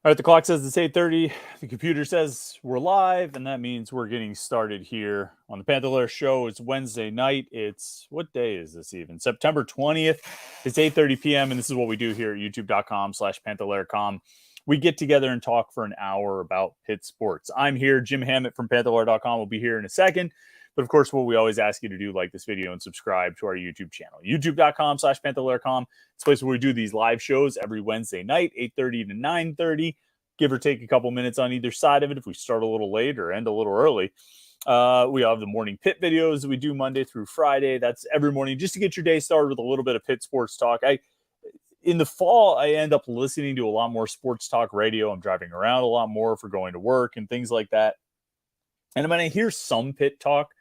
All right, the clock says it's 8:30. The computer says we're live, and that means we're getting started here on the Panther-Lair Show. It's Wednesday night. What day is this even? September 20th. It's 8:30 p.m., and this is what we do here at youtube.com/Panther-Lair.com. We get together and talk for an hour about Pitt sports. I'm here, Jim Hammett from Panther-Lair.com. We'll be here in a second. But of course, what we always ask you to do, like this video and subscribe to our YouTube channel, youtube.com/Panther-Lair.com. It's a place where we do these live shows every Wednesday night, 8:30 to 9:30, give or take a couple minutes on either side of it. If we start a little late or end a little early, we have the morning Pitt videos that we do Monday through Friday. That's every morning just to get your day started with a little bit of Pitt sports talk. In the fall, I end up listening to a lot more sports talk radio. I'm driving around a lot more for going to work and things like that. And I hear some Pitt talk,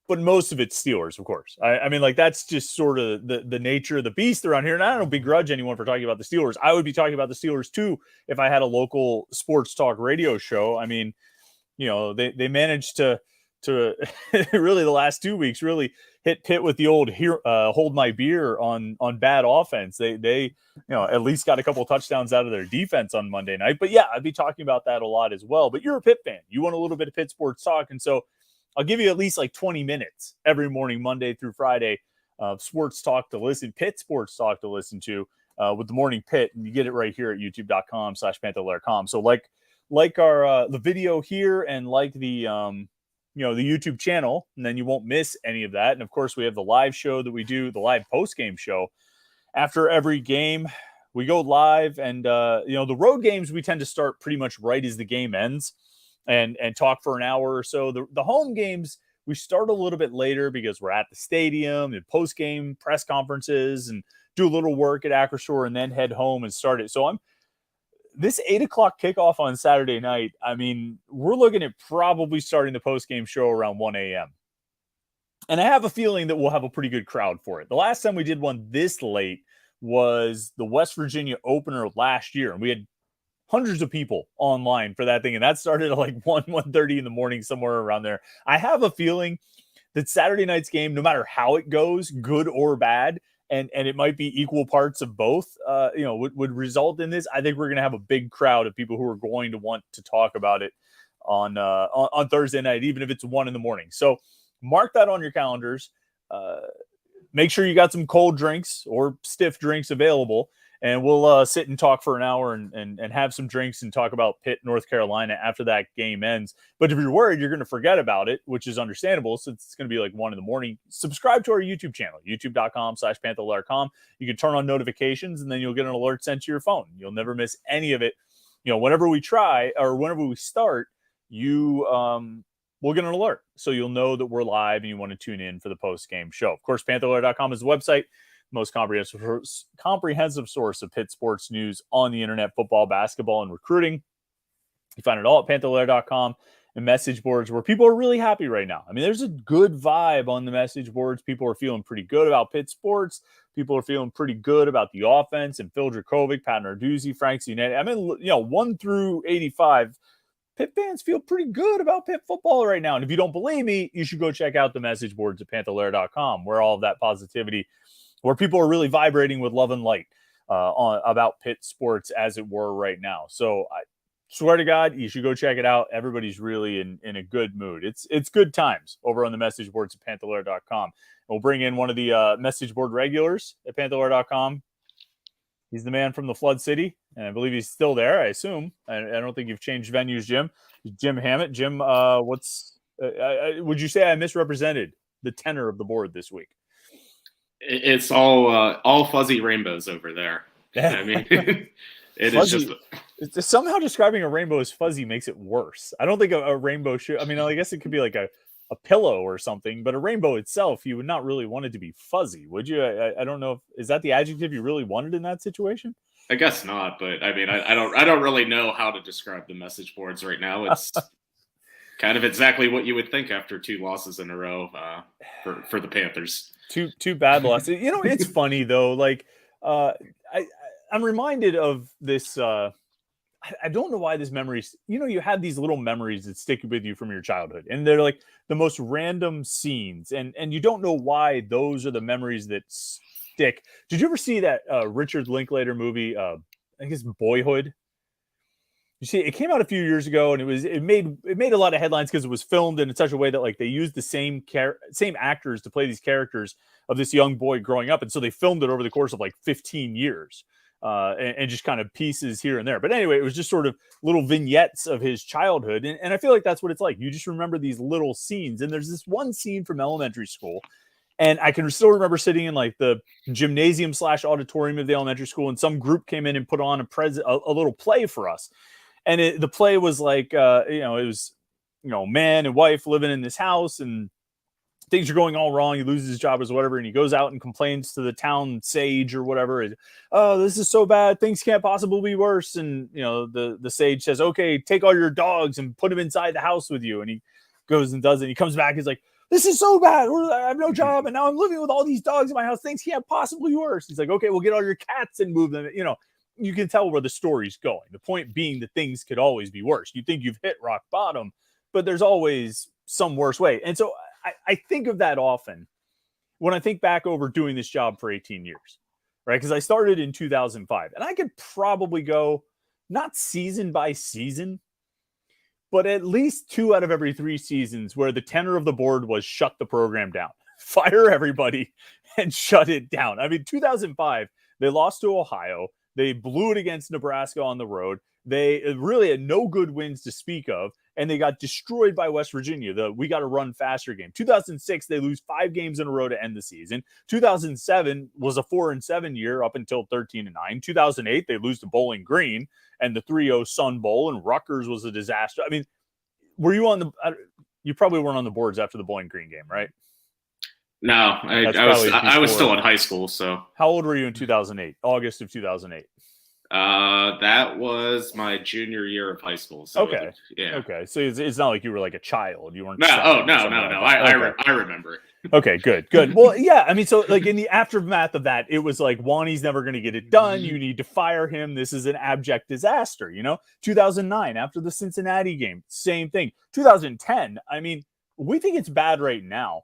but most of it's Steelers, of course. I mean, like, that's just sort of the nature of the beast around here. And I don't begrudge anyone for talking about the Steelers. I would be talking about the Steelers, too, if I had a local sports talk radio show. I mean, you know, they managed to really the last 2 weeks really hit Pitt with the old hold my beer on bad offense. They at least got a couple touchdowns out of their defense on Monday night. But yeah, I'd be talking about that a lot as well. But you're a Pitt fan. You want a little bit of Pitt sports talk. And so I'll give you at least like 20 minutes every morning, Monday through Friday, sports talk to listen, Pitt sports talk to listen to with the morning Pitt. And you get it right here at youtube.com/Panther-Lair.com. So like our the video here and like the YouTube channel, and then you won't miss any of that. And of course, we have the live show that we do, the live post-game show. After every game, we go live, and the road games we tend to start pretty much right as the game ends. And talk for an hour or so. The home games, we start a little bit later because we're at the stadium and post-game press conferences and do a little work at Acrisure and then head home and start it. So this 8 o'clock kickoff on Saturday night, I mean, we're looking at probably starting the post-game show around 1 a.m. And I have a feeling that we'll have a pretty good crowd for it. The last time we did one this late was the West Virginia opener last year, and we had hundreds of people online for that thing. And that started at like 1:30 in the morning, somewhere around there. I have a feeling that Saturday night's game, no matter how it goes, good or bad, and it might be equal parts of both, would result in this. I think we're going to have a big crowd of people who are going to want to talk about it on Thursday night, even if it's 1 a.m. So mark that on your calendars. Make sure you got some cold drinks or stiff drinks available. And we'll sit and talk for an hour and have some drinks and talk about Pitt, North Carolina after that game ends. But if you're worried you're going to forget about it, which is understandable, since it's going to be like 1 a.m, subscribe to our YouTube channel, youtube.com/Panther-Lair.com. You can turn on notifications, and then you'll get an alert sent to your phone. You'll never miss any of it. Whenever we try or whenever we start, we'll get an alert. So you'll know that we're live and you want to tune in for the post-game show. Of course, Panther-Lair.com is the website. Most comprehensive source of Pitt sports news on the internet, football, basketball, and recruiting. You find it all at Panther-Lair.com and message boards where people are really happy right now. I mean, there's a good vibe on the message boards. People are feeling pretty good about Pitt sports. People are feeling pretty good about the offense and Phil Dracovic, Pat Narduzzi, Frank Cinetti. I mean, 1 through 85, Pitt fans feel pretty good about Pitt football right now. And if you don't believe me, you should go check out the message boards at Panther-Lair.com, where all of that positivity, where people are really vibrating with love and light about Pitt sports, as it were, right now. So I swear to God, you should go check it out. Everybody's really in a good mood. It's good times over on the message boards at Panther-Lair.com. We'll bring in one of the message board regulars at Panther-Lair.com. He's the man from the Flood City, and I believe he's still there, I assume. I don't think you've changed venues, Jim. Jim Hammett. Jim, would you say I misrepresented the tenor of the board this week? It's all fuzzy rainbows over there. I mean, it fuzzy, is just somehow describing a rainbow as fuzzy makes it worse. I don't think a rainbow should. I mean, I guess it could be like a pillow or something, but a rainbow itself, you would not really want it to be fuzzy, would you? I don't know. Is that the adjective you really wanted in that situation? I guess not, but I mean, I don't really know how to describe the message boards right now. It's kind of exactly what you would think after 2 losses in a row for the Panthers. Two bad losses. It's funny though. Like, I'm reminded of this. I don't know why this memories. You have these little memories that stick with you from your childhood, and they're like the most random scenes, and you don't know why those are the memories that stick. Did you ever see that Richard Linklater movie? I guess Boyhood. You see, it came out a few years ago, and it made a lot of headlines because it was filmed in such a way that like they used the same actors to play these characters of this young boy growing up, and so they filmed it over the course of like 15 years, and just kind of pieces here and there. But anyway, it was just sort of little vignettes of his childhood, and I feel like that's what it's like. You just remember these little scenes, and there's this one scene from elementary school. And I can still remember sitting in like the gymnasium / auditorium of the elementary school, and some group came in and put on a little play for us. And the play was like, it was, man and wife living in this house, and things are going all wrong. He loses his job or whatever, and he goes out and complains to the town sage or whatever. Oh, this is so bad. Things can't possibly be worse. And, the sage says, okay, take all your dogs and put them inside the house with you. And he goes and does it. He comes back. He's like, this is so bad. I have no job, and now I'm living with all these dogs in my house. Things can't possibly be worse. He's like, okay, we'll get all your cats and move them. You can tell where the story's going. The point being that things could always be worse. You think you've hit rock bottom, but there's always some worse way. And so I think of that often when I think back over doing this job for 18 years, right? Because I started in 2005, and I could probably go not season by season, but at least 2 out of every 3 seasons where the tenor of the board was shut the program down, fire everybody, and shut it down. I mean, 2005, they lost to Ohio. They blew it against Nebraska on the road. They really had no good wins to speak of, and they got destroyed by West Virginia. We got to run faster game. 2006, they lose 5 games in a row to end the season. 2007 was a 4-7 year up until 13-9. 2008, they lose to Bowling Green and the 3-0 Sun Bowl, and Rutgers was a disaster. I mean, were you you probably weren't on the boards after the Bowling Green game, right? No, I was still in high school. So how old were you in 2008? August of 2008. That was my junior year of high school. So okay. Yeah. Okay. So it's not like you were like a child. You weren't. No. I remember it. Okay, good. Well, yeah. I mean, so like in the aftermath of that, it was like Wani's never going to get it done. You need to fire him. This is an abject disaster. 2009 after the Cincinnati game, same thing. 2010. I mean, we think it's bad right now.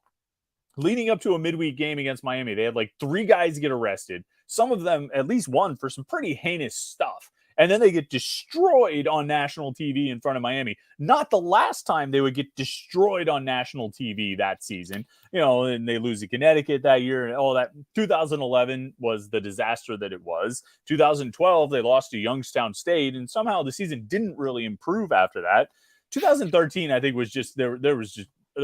Leading up to a midweek game against Miami, they had like 3 guys get arrested. Some of them, at least one, for some pretty heinous stuff. And then they get destroyed on national TV in front of Miami. Not the last time they would get destroyed on national TV that season. And they lose to Connecticut that year and all that. 2011 was the disaster that it was. 2012, they lost to Youngstown State, and somehow the season didn't really improve after that. 2013, I think, was just there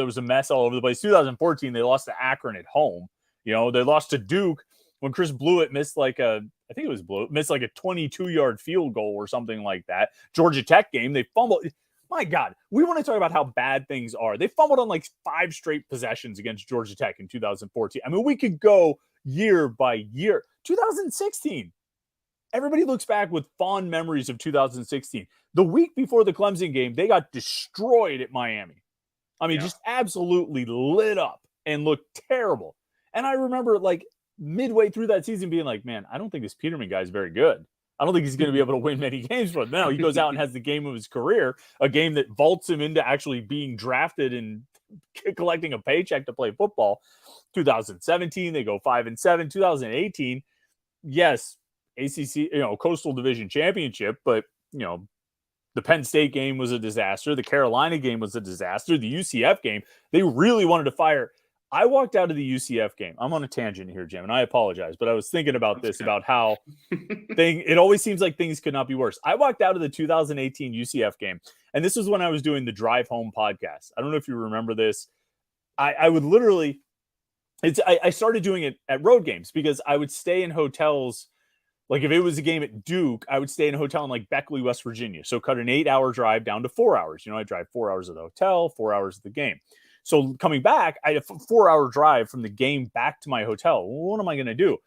was a mess all over the place. 2014, they lost to Akron at home. They lost to Duke when Chris Blewett missed like a 22-yard field goal or something like that. Georgia Tech game, they fumbled. My God, we want to talk about how bad things are. They fumbled on like 5 straight possessions against Georgia Tech in 2014. I mean, we could go year by year. 2016, everybody looks back with fond memories of 2016. The week before the Clemson game, they got destroyed at Miami. I mean, just absolutely lit up and looked terrible. And I remember like midway through that season being like, man, I don't think this Peterman guy is very good. I don't think he's going to be able to win many games for them. Now he goes out and has the game of his career, a game that vaults him into actually being drafted and collecting a paycheck to play football. 2017, they go 5-7. 2018, yes, ACC, Coastal Division Championship, but the Penn State game was a disaster. The Carolina game was a disaster. The UCF game, they really wanted to fire. I walked out of the UCF game. I'm on a tangent here, Jim, and I apologize, but I was thinking about this, about how it always seems like things could not be worse. I walked out of the 2018 UCF game, and this was when I was doing the Drive Home podcast. I don't know if you remember this. I would literally, I started doing it at road games because I would stay in hotels. Like if it was a game at Duke, I would stay in a hotel in like Beckley, West Virginia. So cut an 8-hour drive down to 4 hours. I drive 4 hours at the hotel, 4 hours at the game. So coming back, I had a 4-hour drive from the game back to my hotel. Well, what am I going to do?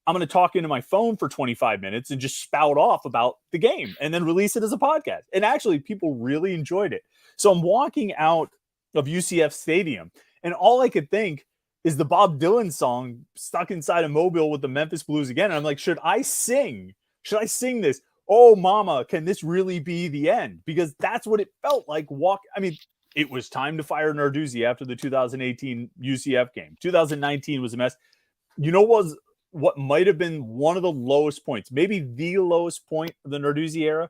I'm going to talk into my phone for 25 minutes and just spout off about the game and then release it as a podcast. And actually, people really enjoyed it. So I'm walking out of UCF Stadium, and all I could think is the Bob Dylan song Stuck Inside a Mobile with the Memphis Blues again. And I'm like, should I sing this? Oh, mama, can this really be the end? Because that's what it felt like. It was time to fire Narduzzi after the 2018 UCF game. 2019 was a mess. What might have been one of the lowest points, maybe the lowest point of the Narduzzi era?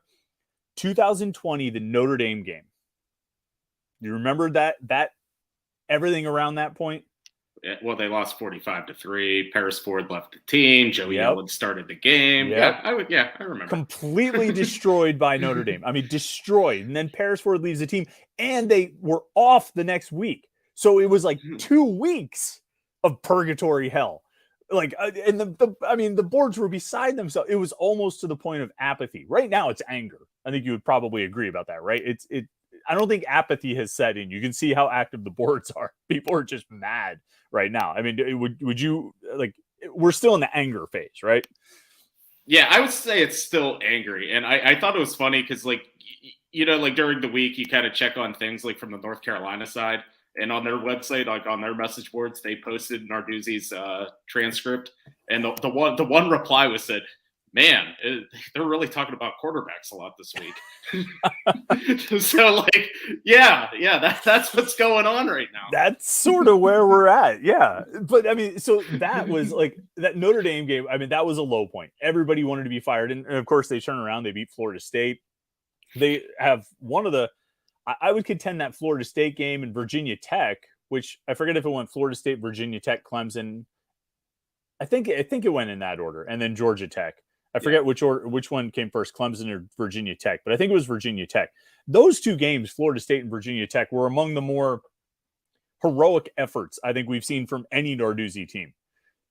2020, the Notre Dame game. You remember that everything around that point? Yeah, well, they lost 45-3. Paris Ford left the team. Joey Yellen started the game. Yep. I remember. Completely destroyed by Notre Dame. I mean, destroyed. And then Paris Ford leaves the team, and they were off the next week. So it was like 2 weeks of purgatory hell. Like, and the boards were beside themselves. It was almost to the point of apathy. Right now, it's anger. I think you would probably agree about that, right? I don't think apathy has set in. You can see how active the boards are. People are just mad right now. I mean, would you, like, we're still in the anger phase, right? Yeah, I would say it's still angry. And I thought it was funny because, like, like during the week, you kind of check on things like from the North Carolina side. And on their website, like on their message boards, they posted Narduzzi's transcript. And the one reply was said, man, they're really talking about quarterbacks a lot this week. So, like, yeah, that's what's going on right now. That's sort of where we're at. Yeah. But I mean, so that was like that Notre Dame game. I mean, that was a low point. Everybody wanted to be fired. And of course, they turn around, they beat Florida State. They have one of the, I would contend that Florida State game and Virginia Tech, which I forget if it went Florida State, Virginia Tech, Clemson. I think it went in that order. And then Georgia Tech. I forget which one came first, Clemson or Virginia Tech, but I think it was Virginia Tech. Those two games, Florida State and Virginia Tech, were among the more heroic efforts I think we've seen from any Narduzzi team.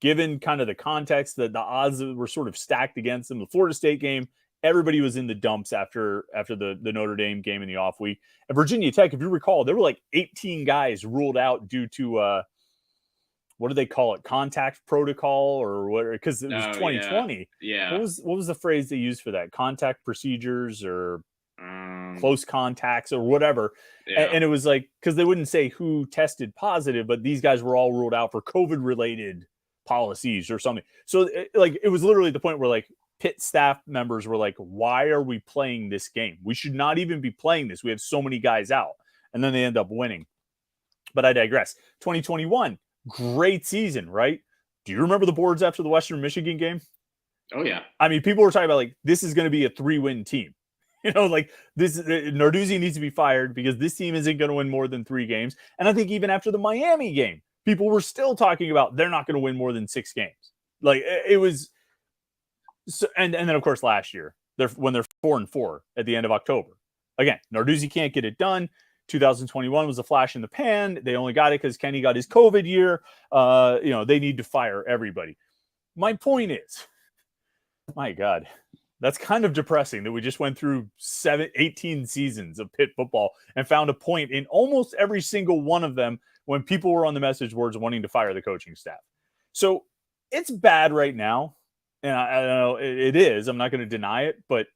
Given kind of the context, that the odds were sort of stacked against them. The Florida State game, everybody was in the dumps after the Notre Dame game in the off week. And Virginia Tech, if you recall, there were like 18 guys ruled out due to what do they call it? Contact protocol or what? Because it was 2020. Yeah. What was the phrase they used for that? Contact procedures or close contacts or whatever. Yeah. And it was like, because they wouldn't say who tested positive, but these guys were all ruled out for COVID related policies or something. So it was literally the point where like Pitt staff members were like, why are we playing this game? We should not even be playing this. We have so many guys out. And then they end up winning. But I digress. 2021. Great season, right? Do you remember the boards after the Western Michigan game? Oh, yeah. I mean, people were talking about like, this is going to be a 3-win team. Like this, Narduzzi needs to be fired because this team isn't going to win more than 3 games. And I think even after the Miami game, people were still talking about they're not going to win more than 6 games. Like it was. So, and then of course last year, when they're 4-4 at the end of October. Again, Narduzzi can't get it done. 2021 was a flash in the pan. They only got it because Kenny got his COVID year. They need to fire everybody. My point is, my God, that's kind of depressing that we just went through 18 seasons of Pitt football and found a point in almost every single one of them when people were on the message boards wanting to fire the coaching staff. So it's bad right now. And I don't know, it is. I'm not going to deny it, but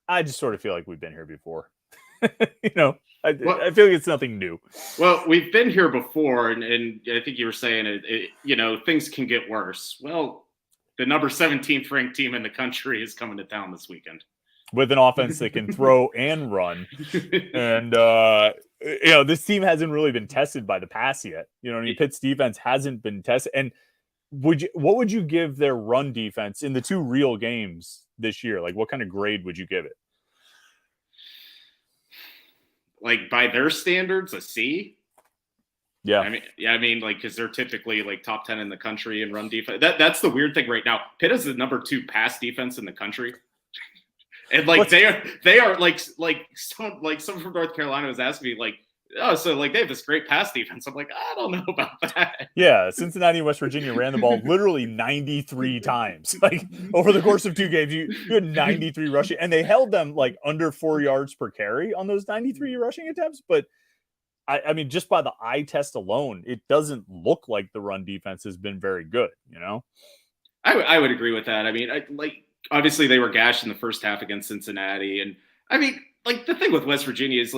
I just sort of feel like we've been here before. I feel like it's nothing new. Well, we've been here before, and I think you were saying things can get worse. Well, the number 17th ranked team in the country is coming to town this weekend with an offense that can throw and run. And this team hasn't really been tested by the pass yet. Pitt's defense hasn't been tested. And what would you give their run defense in the 2 real games this year? Like, what kind of grade would you give it? Like by their standards, a C. Yeah. I mean, like, because they're typically like top 10 in the country in run defense. That's the weird thing right now. Pitt is the number 2 pass defense in the country, and like they are like someone from North Carolina was asking me like, oh, so like they have this great pass defense. I'm like, I don't know about that. Yeah, Cincinnati and West Virginia ran the ball literally 93 times. Like over the course of 2 games, you had 93 rushing, and they held them like under 4 yards per carry on those 93 rushing attempts. But I mean, just by the eye test alone, it doesn't look like the run defense has been very good. I would agree with that. I mean, obviously they were gashed in the first half against Cincinnati, and I mean, like the thing with West Virginia is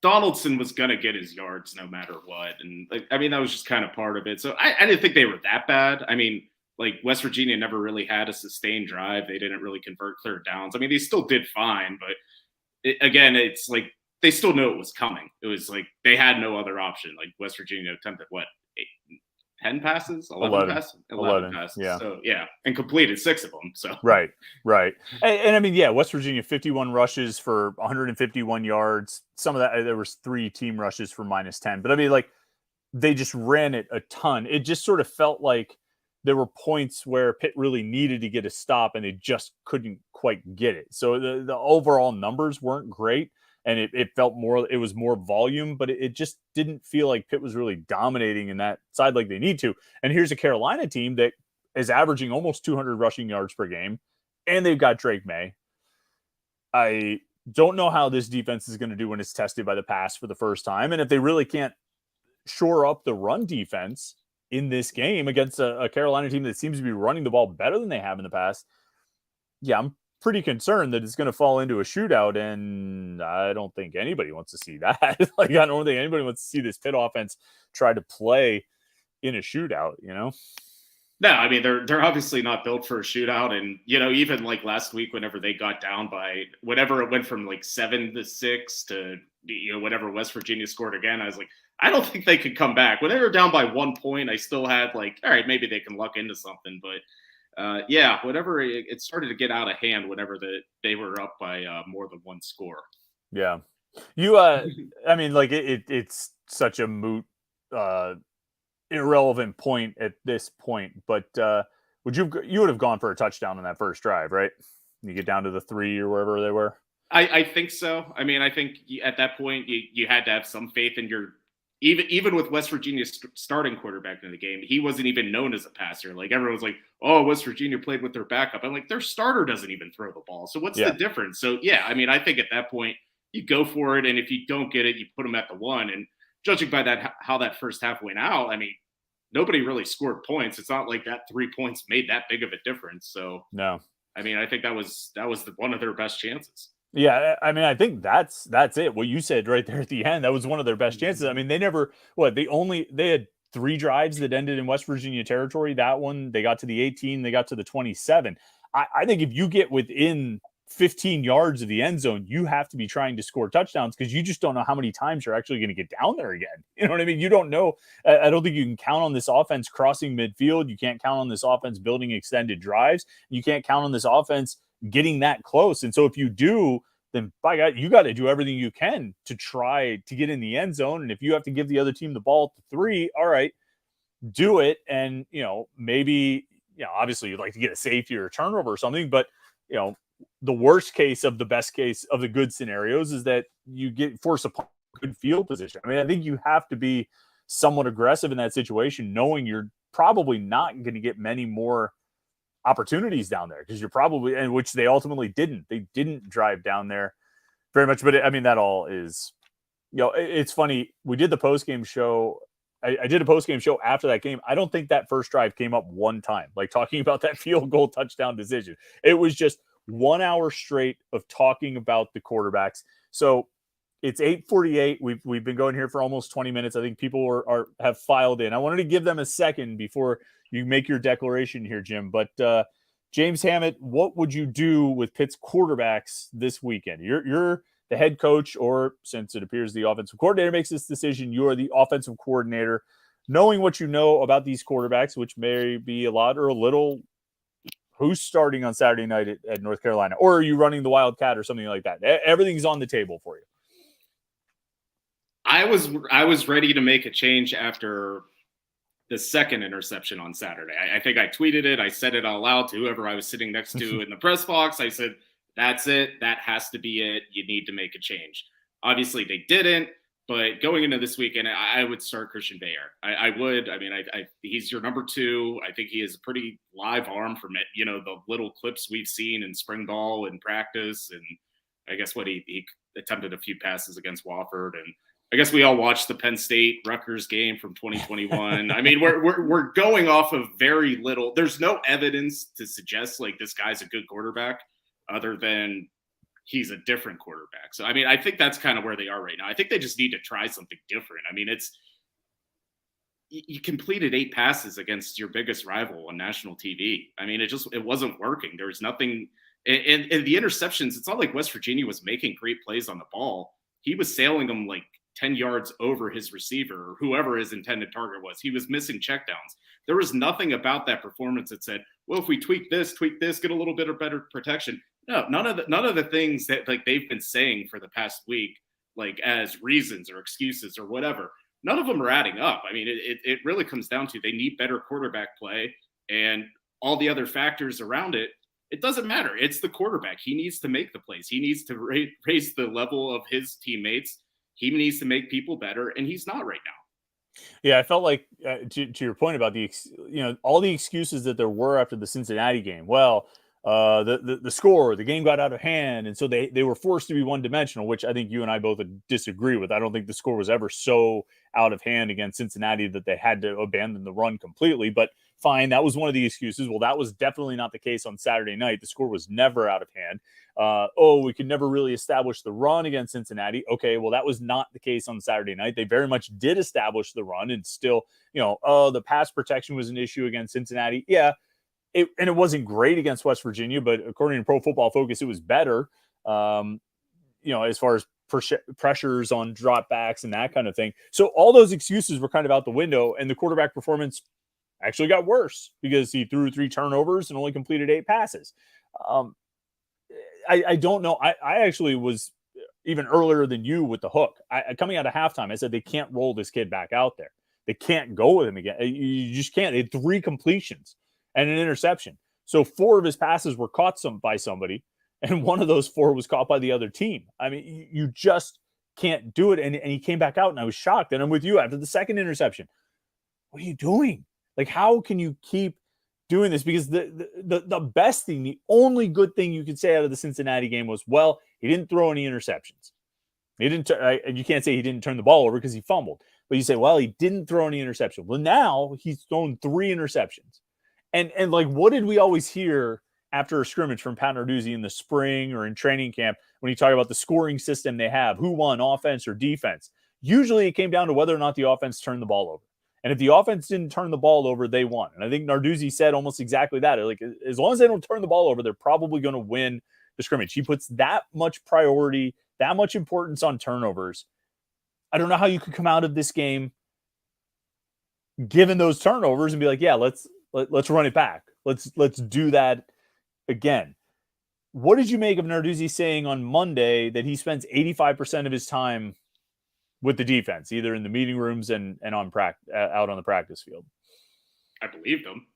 Donaldson was going to get his yards no matter what. And that was just kind of part of it. So I didn't think they were that bad. I mean, like West Virginia never really had a sustained drive. They didn't really convert third downs. I mean, they still did fine, but it's like they still knew it was coming. It was like they had no other option. Like West Virginia attempted 10 passes, 11 11. passes, 11 passes. Yeah. So yeah, and completed 6 of them. So Right. And I mean, yeah, West Virginia 51 rushes for 151 yards. Some of that there was 3 team rushes for -10. But I mean, like, they just ran it a ton. It just sort of felt like there were points where Pitt really needed to get a stop and they just couldn't quite get it. So the overall numbers weren't great. And it felt more, it was more volume, but it just didn't feel like Pitt was really dominating in that side like they need to. And here's a Carolina team that is averaging almost 200 rushing yards per game, and they've got Drake May. I don't know how this defense is going to do when it's tested by the pass for the first time. And if they really can't shore up the run defense in this game against a Carolina team that seems to be running the ball better than they have in the past, yeah, I'm pretty concerned that it's going to fall into a shootout, and I don't think anybody wants to see that. Like, I don't think anybody wants to see this Pitt offense try to play in a shootout, you know? no, I mean they're obviously not built for a shootout, and even like last week, whenever they got down by whatever it went from like 7-6 to whenever West Virginia scored again, I was like, I don't think they could come back. When they were down by 1 point, I still had like, all right, maybe they can luck into something, but yeah, whatever it started to get out of hand whenever they were up by more than 1 score. Yeah, you I mean, like it's such a moot irrelevant point at this point, but you would have gone for a touchdown on that first drive, right? You get down to the 3 or wherever they were. I think so. I mean, I think at that point you had to have some faith in your even with West Virginia's starting quarterback in the game. He wasn't even known as a passer. Like everyone was like, "Oh, West Virginia played with their backup." I'm like, their starter doesn't even throw the ball. So what's the difference? So yeah, I mean, I think at that point you go for it, and if you don't get it, you put them at the 1. And judging by that, how that first half went out, I mean, nobody really scored points. It's not like that 3 points made that big of a difference. So no, I mean, I think that was one of their best chances. Yeah, I mean, I think that's it. What you said right there at the end, that was one of their best chances. I mean, they had 3 drives that ended in West Virginia territory. That one, they got to the 18, they got to the 27. I think if you get within 15 yards of the end zone, you have to be trying to score touchdowns because you just don't know how many times you're actually going to get down there again. You know what I mean? You don't know. I don't think you can count on this offense crossing midfield. You can't count on this offense building extended drives. You can't count on this offense getting that close. And so if you do, then by God, you got to do everything you can to try to get in the end zone. And if you have to give the other team the ball at the 3, all right, do it. And, maybe, obviously you'd like to get a safety or a turnover or something, but, the worst case of the best case of the good scenarios is that you force a good field position. I mean, I think you have to be somewhat aggressive in that situation, knowing you're probably not going to get many more opportunities down there because you're probably, and which they ultimately didn't. They didn't drive down there very much. But I mean, that all is, it's funny. We did the post-game show. I did a post-game show after that game. I don't think that first drive came up one time, like talking about that field goal touchdown decision. It was just 1 hour straight of talking about the quarterbacks. So it's 8:48. We've been going here for almost 20 minutes. I think people have filed in. I wanted to give them a second before you make your declaration here, Jim. But James Hammett, what would you do with Pitt's quarterbacks this weekend? You're the head coach, or since it appears the offensive coordinator makes this decision, you are the offensive coordinator. Knowing what you know about these quarterbacks, which may be a lot or a little, who's starting on Saturday night at North Carolina? Or are you running the Wildcat or something like that? Everything's on the table for you. I was ready to make a change after the second interception on Saturday. I think I tweeted it. I said it out loud to whoever I was sitting next to in the press box. I said, that's it. That has to be it. You need to make a change. Obviously, they didn't. But going into this weekend, I would start Christian Bayer. I would. I mean, he's your number 2. I think he has a pretty live arm from it. The little clips we've seen in spring ball and practice. And I guess he attempted a few passes against Wofford. And I guess we all watched the Penn State Rutgers game from 2021. I mean, we're going off of very little. There's no evidence to suggest like this guy's a good quarterback other than he's a different quarterback. So, I mean, I think that's kind of where they are right now. I think they just need to try something different. I mean, you completed 8 passes against your biggest rival on national TV. I mean, it wasn't working. There was nothing. And the interceptions, it's not like West Virginia was making great plays on the ball. He was sailing them like 10 yards over his receiver or whoever his intended target was. He was missing checkdowns. There was nothing about that performance that said, well, if we tweak this, get a little bit of better protection. No, none of the things that like they've been saying for the past week, like as reasons or excuses or whatever, none of them are adding up. I mean, it really comes down to they need better quarterback play, and all the other factors around it. It doesn't matter. It's the quarterback. He needs to make the plays. He needs to raise the level of his teammates. He needs to make people better, and he's not right now. Yeah, I felt like to your point about all the excuses that there were after the Cincinnati game. Well, the score, the game got out of hand, and so they were forced to be one dimensional, which I think you and I both disagree with. I don't think the score was ever so out of hand against Cincinnati that they had to abandon the run completely. But fine, that was one of the excuses. Well, that was definitely not the case on Saturday night. The score was never out of hand. We could never really establish the run against Cincinnati. Okay, well, that was not the case on Saturday night. They very much did establish the run, and still, the pass protection was an issue against Cincinnati. Yeah, it wasn't great against West Virginia, but according to Pro Football Focus, it was better. As far as pressures on dropbacks and that kind of thing. So all those excuses were kind of out the window, and the quarterback performance actually got worse because he threw 3 turnovers and only completed 8 passes. I don't know. I actually was even earlier than you with the hook. Coming out of halftime, I said they can't roll this kid back out there. They can't go with him again. You just can't. They had 3 completions and an interception. So 4 of his passes were caught by somebody, and one of those 4 was caught by the other team. I mean, you just can't do it. And he came back out, and I was shocked. And I'm with you after the second interception. What are you doing? Like, how can you keep doing this? Because the best thing, the only good thing you could say out of the Cincinnati game was, well, he didn't throw any interceptions. He didn't. You can't say he didn't turn the ball over because he fumbled. But you say, well, he didn't throw any interception. Well, now he's thrown 3 interceptions. And like, what did we always hear after a scrimmage from Pat Narduzzi in the spring or in training camp when he talked about the scoring system they have, who won, offense or defense? Usually it came down to whether or not the offense turned the ball over. And if the offense didn't turn the ball over, they won. And I think Narduzzi said almost exactly that. Like, as long as they don't turn the ball over, they're probably going to win the scrimmage. He puts that much priority, that much importance on turnovers. I don't know how you could come out of this game given those turnovers and be like, yeah, let's run it back. Let's do that again. What did you make of Narduzzi saying on Monday that he spends 85% of his time with the defense, either in the meeting rooms and on out on the practice field? I believed him.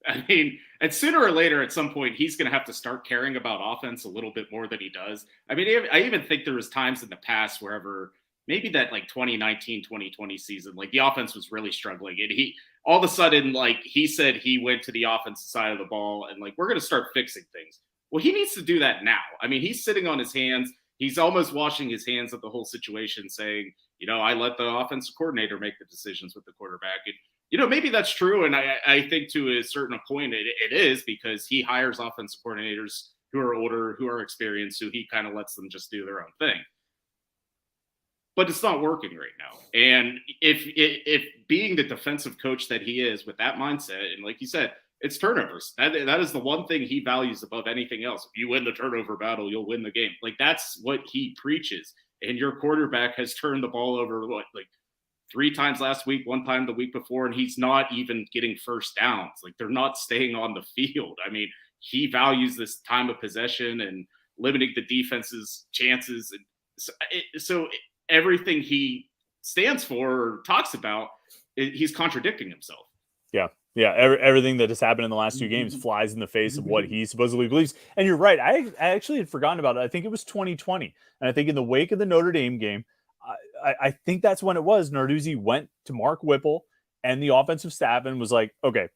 I mean, and sooner or later, at some point, he's going to have to start caring about offense a little bit more than he does. I mean, I even think there was times in the past wherever maybe that like 2019, 2020 season, like the offense was really struggling. And he all of a sudden, like he said, he went to the offensive side of the ball and like, we're going to start fixing things. Well, he needs to do that now. I mean, he's sitting on his hands. He's almost washing his hands of the whole situation, saying, I let the offensive coordinator make the decisions with the quarterback. And, maybe that's true. And I think to a certain point it is, because he hires offensive coordinators who are older, who are experienced, who he kind of lets them just do their own thing. But it's not working right now. And if being the defensive coach that he is with that mindset, and like you said, it's turnovers. That is the one thing he values above anything else. If you win the turnover battle, you'll win the game. Like, that's what he preaches. And your quarterback has turned the ball over, 3 times last week, 1 time the week before, and he's not even getting first downs. Like, they're not staying on the field. I mean, he values this time of possession and limiting the defense's chances. And so everything he stands for or talks about, he's contradicting himself. Yeah, everything that has happened in the last 2 games flies in the face of what he supposedly believes. And you're right. I actually had forgotten about it. I think it was 2020. And I think in the wake of the Notre Dame game, I think that's when it was. Narduzzi went to Mark Whipple and the offensive staff and was like, okay,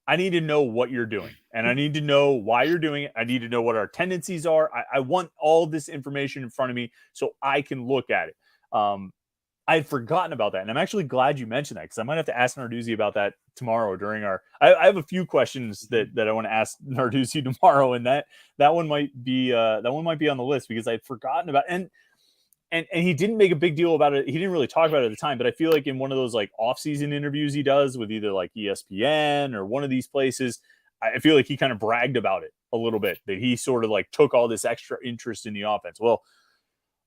I need to know what you're doing. And I need to know why you're doing it. I need to know what our tendencies are. I want all this information in front of me so I can look at it. I had forgotten about that. And I'm actually glad you mentioned that, because I might have to ask Narduzzi about that tomorrow during I have a few questions that I want to ask Narduzzi tomorrow. And that one might be on the list, because I'd forgotten about it. And he didn't make a big deal about it. He didn't really talk about it at the time, but I feel like in one of those like off-season interviews he does with either like ESPN or one of these places, I feel like he kind of bragged about it a little bit, that he sort of like took all this extra interest in the offense. Well,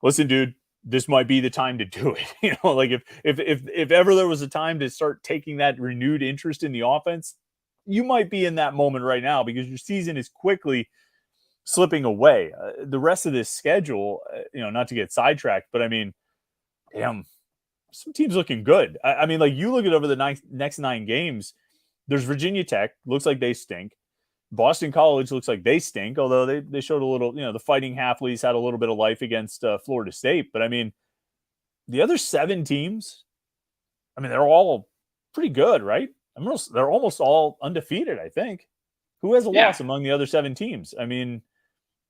listen, dude, this might be the time to do it. Like if ever there was a time to start taking that renewed interest in the offense, you might be in that moment right now because your season is quickly slipping away. The rest of this schedule, not to get sidetracked, but I mean, damn, some teams looking good. I mean, like you look at over the next 9 games, there's Virginia Tech, looks like they stink. Boston College looks like they stink, although they showed a little, the Fighting Halfleys had a little bit of life against Florida State. But I mean, the other 7 teams, I mean, they're all pretty good, right? They're almost all undefeated, I think. Who has a loss among the other 7 teams? I mean,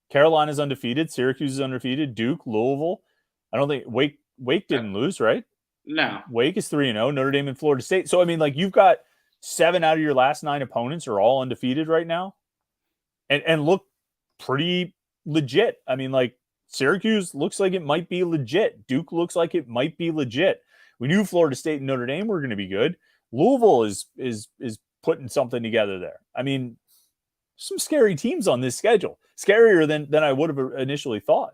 Carolina's undefeated, Syracuse is undefeated, Duke, Louisville. I don't think Wake didn't lose, right? No. Wake is 3-0, Notre Dame and Florida State. So I mean, like you've got 7 out of your last 9 opponents are all undefeated right now, and look pretty legit. I mean, like Syracuse looks like it might be legit. Duke looks like it might be legit. We knew Florida State and Notre Dame were going to be good. Louisville is putting something together there. I mean, some scary teams on this schedule, scarier than I would have initially thought.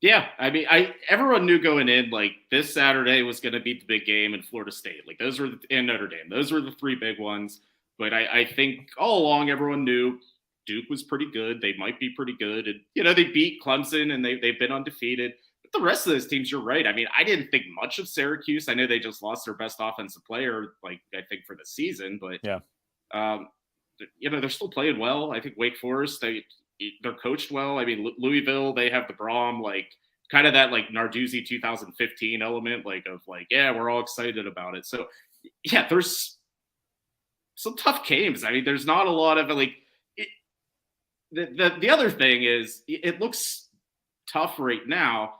Yeah, I mean, everyone knew going in, like, this Saturday was going to be the big game in Florida State. Like, those were and Notre Dame. Those were the 3 big ones. But I think all along everyone knew Duke was pretty good. They might be pretty good. And, they beat Clemson, and they've been undefeated. But the rest of those teams, you're right. I mean, I didn't think much of Syracuse. I know they just lost their best offensive player, like, I think for the season. But, yeah, they're still playing well. I think Wake Forest, they're coached well. I mean, Louisville, they have the Brom, like kind of that like Narduzzi 2015 element, yeah, we're all excited about it. So yeah, there's some tough games. I mean, there's not a lot of like the other thing is it looks tough right now,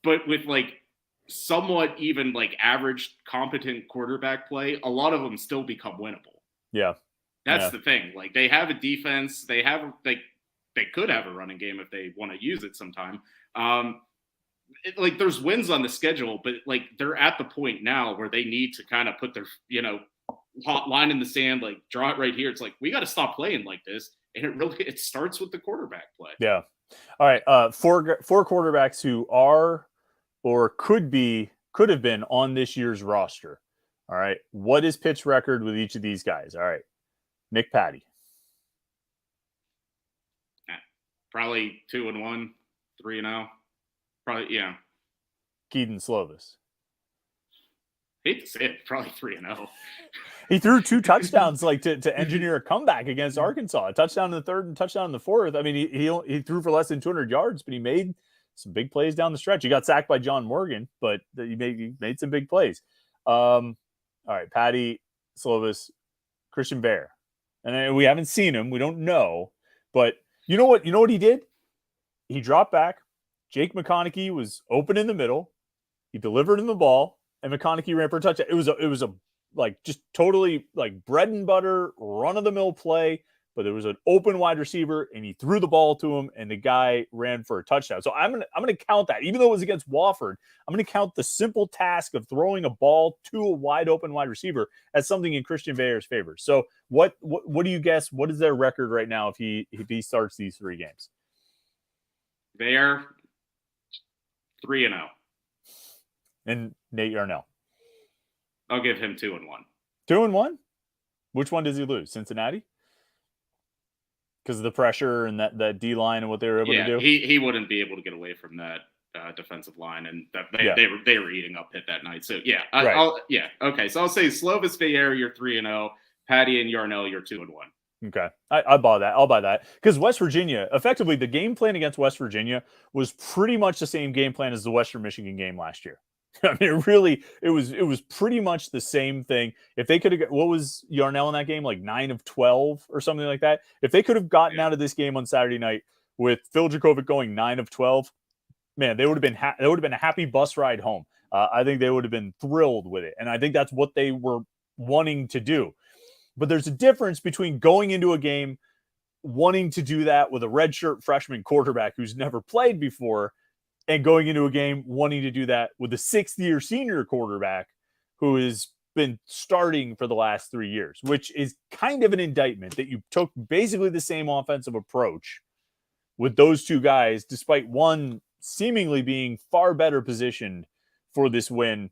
but with like somewhat even like average competent quarterback play, a lot of them still become winnable. Yeah. That's the thing. Like they have a defense, they could have a running game if they want to use it sometime. Like there's wins on the schedule, but like they're at the point now where they need to kind of put their, hot line in the sand, like draw it right here. It's like, we got to stop playing like this. And it starts with the quarterback play. Yeah. All right. 4 quarterbacks who are, or could have been on this year's roster. All right. What is Pitt's record with each of these guys? All right. Nick Patty. Probably 2-1, 3-0. Probably, yeah. Keaton Slovis. Hate to say it, probably 3-0. He threw 2 touchdowns like to engineer a comeback against Arkansas. A touchdown in the 3rd and touchdown in the 4th. I mean, he threw for less than 200 yards, but he made some big plays down the stretch. He got sacked by John Morgan, but he made some big plays. All right, Patty, Slovis, Christian Bear. And we haven't seen him. We don't know. But you know what? You know what he did? He dropped back. Jake McConaughey was open in the middle. He delivered him the ball, and McConaughey ran for a touchdown. It was a like just totally like bread and butter, run of the mill play. But there was an open wide receiver, and he threw the ball to him, and the guy ran for a touchdown. So I'm gonna count that, even though it was against Wofford. I'm gonna count the simple task of throwing a ball to a wide open wide receiver as something in Christian Bear's favor. So what do you guess? What is their record right now if he starts these 3 games? They are 3-0. And Nate Yarnell. I'll give him 2-1. 2-1. Which one does he lose? Cincinnati? Because of the pressure and that D line and what they were able to do. He wouldn't be able to get away from that defensive line, and they were eating up Pitt that night. So yeah, okay. So I'll say Slovis, Villar, you're 3-0. Patty and Yarnell, you're 2-1. Okay, I buy that. I'll buy that because West Virginia, effectively, the game plan against West Virginia was pretty much the same game plan as the Western Michigan game last year. I mean, it was pretty much the same thing. If they could have, what was Yarnell in that game, like 9 of 12 or something like that? If they could have gotten out of this game on Saturday night with Phil Dracovic going 9 of 12, man, they would have been a happy bus ride home. I think they would have been thrilled with it, and I think that's what they were wanting to do. But there's a difference between going into a game wanting to do that with a redshirt freshman quarterback who's never played before, and going into a game wanting to do that with a 6th-year senior quarterback who has been starting for the last 3 years, which is kind of an indictment that you took basically the same offensive approach with those 2 guys, despite one seemingly being far better positioned for this win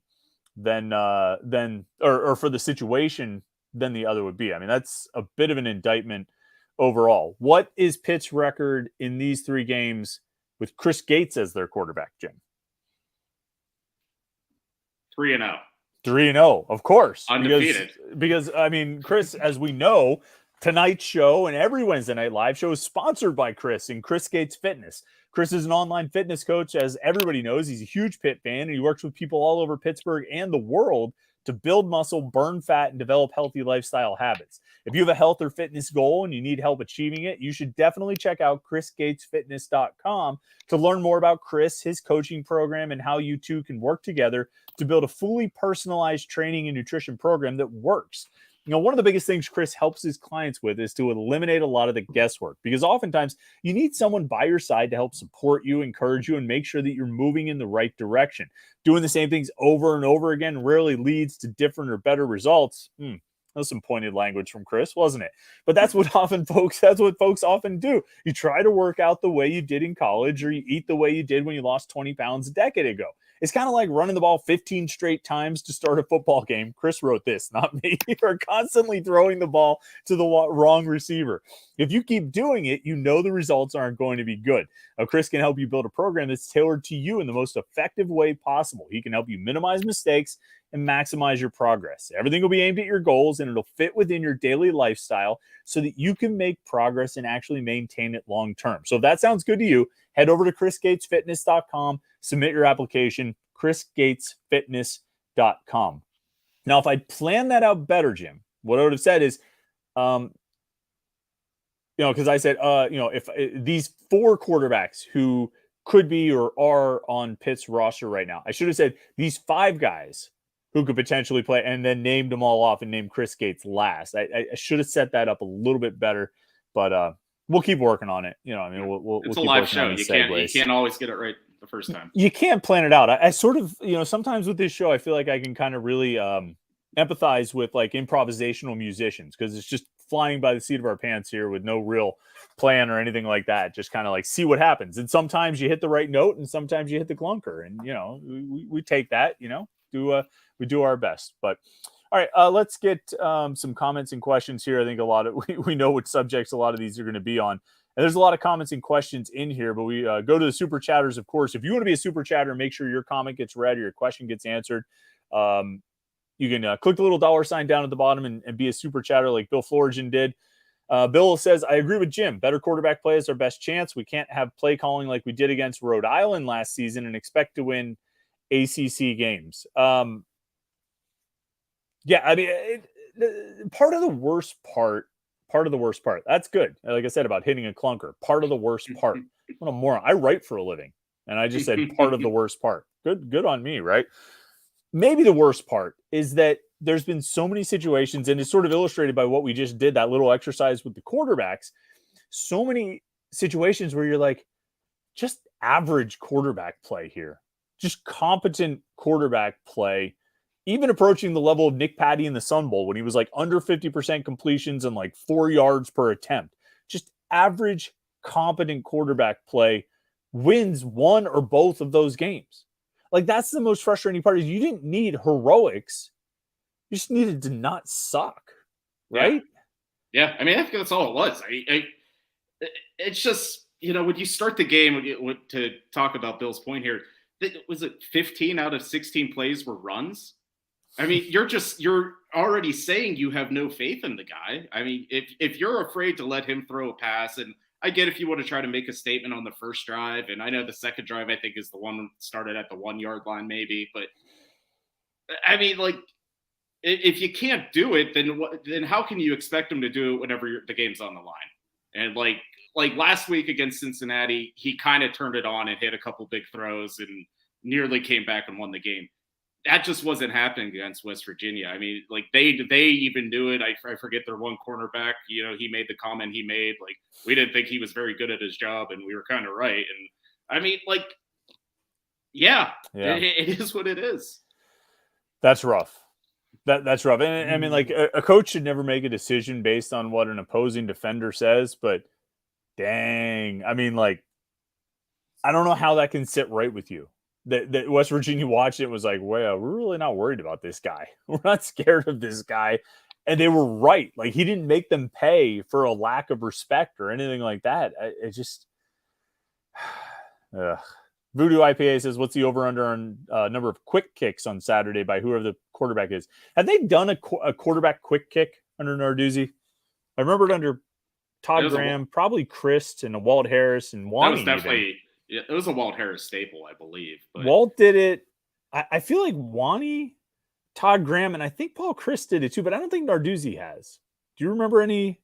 than or for the situation than the other would be. I mean, that's a bit of an indictment overall. What is Pitt's record in these 3 games with Chris Gates as their quarterback, Jim? 3-0. 3-0, of course. Undefeated. Because I mean, Chris, as we know, tonight's show and every Wednesday night live show is sponsored by Chris and Chris Gates Fitness. Chris is an online fitness coach. As everybody knows, he's a huge Pitt fan, and he works with people all over Pittsburgh and the world to build muscle, burn fat, and develop healthy lifestyle habits. If you have a health or fitness goal and you need help achieving it, you should definitely check out ChrisGatesFitness.com to learn more about Chris, his coaching program, and how you two can work together to build a fully personalized training and nutrition program that works. You know, one of the biggest things Chris helps his clients with is to eliminate a lot of the guesswork, because oftentimes you need someone by your side to help support you, encourage you, and make sure that you're moving in the right direction. Doing the same things over and over again rarely leads to different or better results. That was some pointed language from Chris, wasn't it? But that's what folks often do. You try to work out the way you did in college, or you eat the way you did when you lost 20 pounds a decade ago. It's kind of like running the ball 15 straight times to start a football game. Chris wrote this, not me. Or constantly throwing the ball to the wrong receiver. If you keep doing it, you know the results aren't going to be good. Now, Chris can help you build a program that's tailored to you in the most effective way possible. He can help you minimize mistakes and maximize your progress. Everything will be aimed at your goals, and it'll fit within your daily lifestyle so that you can make progress and actually maintain it long term. So if that sounds good to you, head over to ChrisGatesFitness.com, submit your application, ChrisGatesFitness.com. Now, if I'd planned that out better, Jim, what I would have said is, because I said, if these 4 quarterbacks who could be or are on Pitt's roster right now, I should have said these 5 guys who could potentially play, and then named them all off and named Chris Gates last. I should have set that up a little bit better, but we'll keep working on it. You know, I mean, we'll it's keep a live working show. on the You can't always get it right the first time. You can't plan it out. I sort of, sometimes with this show, I feel like I can kind of really empathize with like improvisational musicians, because it's just flying by the seat of our pants here with no real plan or anything like that. Just kind of like see what happens. And sometimes you hit the right note, and sometimes you hit the clunker, and we take that. We do our best. But all right, let's get some comments and questions here. I think a lot of we know which subjects a lot of these are going to be on. And there's a lot of comments and questions in here, but we go to the super chatters, of course. If you want to be a super chatter, make sure your comment gets read or your question gets answered. You can click the little $ down at the bottom and be a super chatter like Bill Florigen did. Bill says, I agree with Jim. Better quarterback play is our best chance. We can't have play calling like we did against Rhode Island last season and expect to win ACC games. Yeah, I mean, part of the worst part, that's good. Like I said about hitting a clunker, part of the worst part. What a moron. I write for a living, and I just said part of the worst part. Good on me, right? Maybe the worst part is that there's been so many situations, and it's sort of illustrated by what we just did, that little exercise with the quarterbacks. So many situations where you're like, just average quarterback play here. Just competent quarterback play, even approaching the level of Nick Patty in the Sun Bowl when he was like under 50% completions and like 4 yards per attempt. Just average, competent quarterback play wins one or both of those games. Like, that's the most frustrating part, is you didn't need heroics. You just needed to not suck, right? Yeah. I mean, I think that's all it was. It's just, when you start the game, to talk about Bill's point here, was it 15 out of 16 plays were runs? I mean, you're already saying you have no faith in the guy. I mean, if you're afraid to let him throw a pass, and I get if you want to try to make a statement on the first drive, and I know the second drive, I think, is the one started at the 1 yard line maybe, but I mean, like, if you can't do it, then how can you expect him to do it whenever the game's on the line? And like last week against Cincinnati, he kind of turned it on and hit a couple big throws and nearly came back and won the game. That just wasn't happening against West Virginia. I mean, like, they even knew it. I forget their one cornerback, he made the comment he made, like, we didn't think he was very good at his job, and we were kind of right. And I mean, like, yeah. It is what it is. That's rough. That's rough. And I mean, like, a coach should never make a decision based on what an opposing defender says, but dang, I mean, like, I don't know how that can sit right with you. That West Virginia watched it and was like, well, we're really not worried about this guy. We're not scared of this guy. And they were right. Like, he didn't make them pay for a lack of respect or anything like that. It just Voodoo IPA says, what's the over-under on number of quick kicks on Saturday by whoever the quarterback is? Have they done a quarterback quick kick under Narduzzi? I remember it under Todd Graham, probably Christ and Walt Harris and Wani. That was definitely it was a Walt Harris staple, I believe. But Walt did it. I feel like Wani, Todd Graham, and I think Paul Christ did it too, but I don't think Narduzzi has. Do you remember any?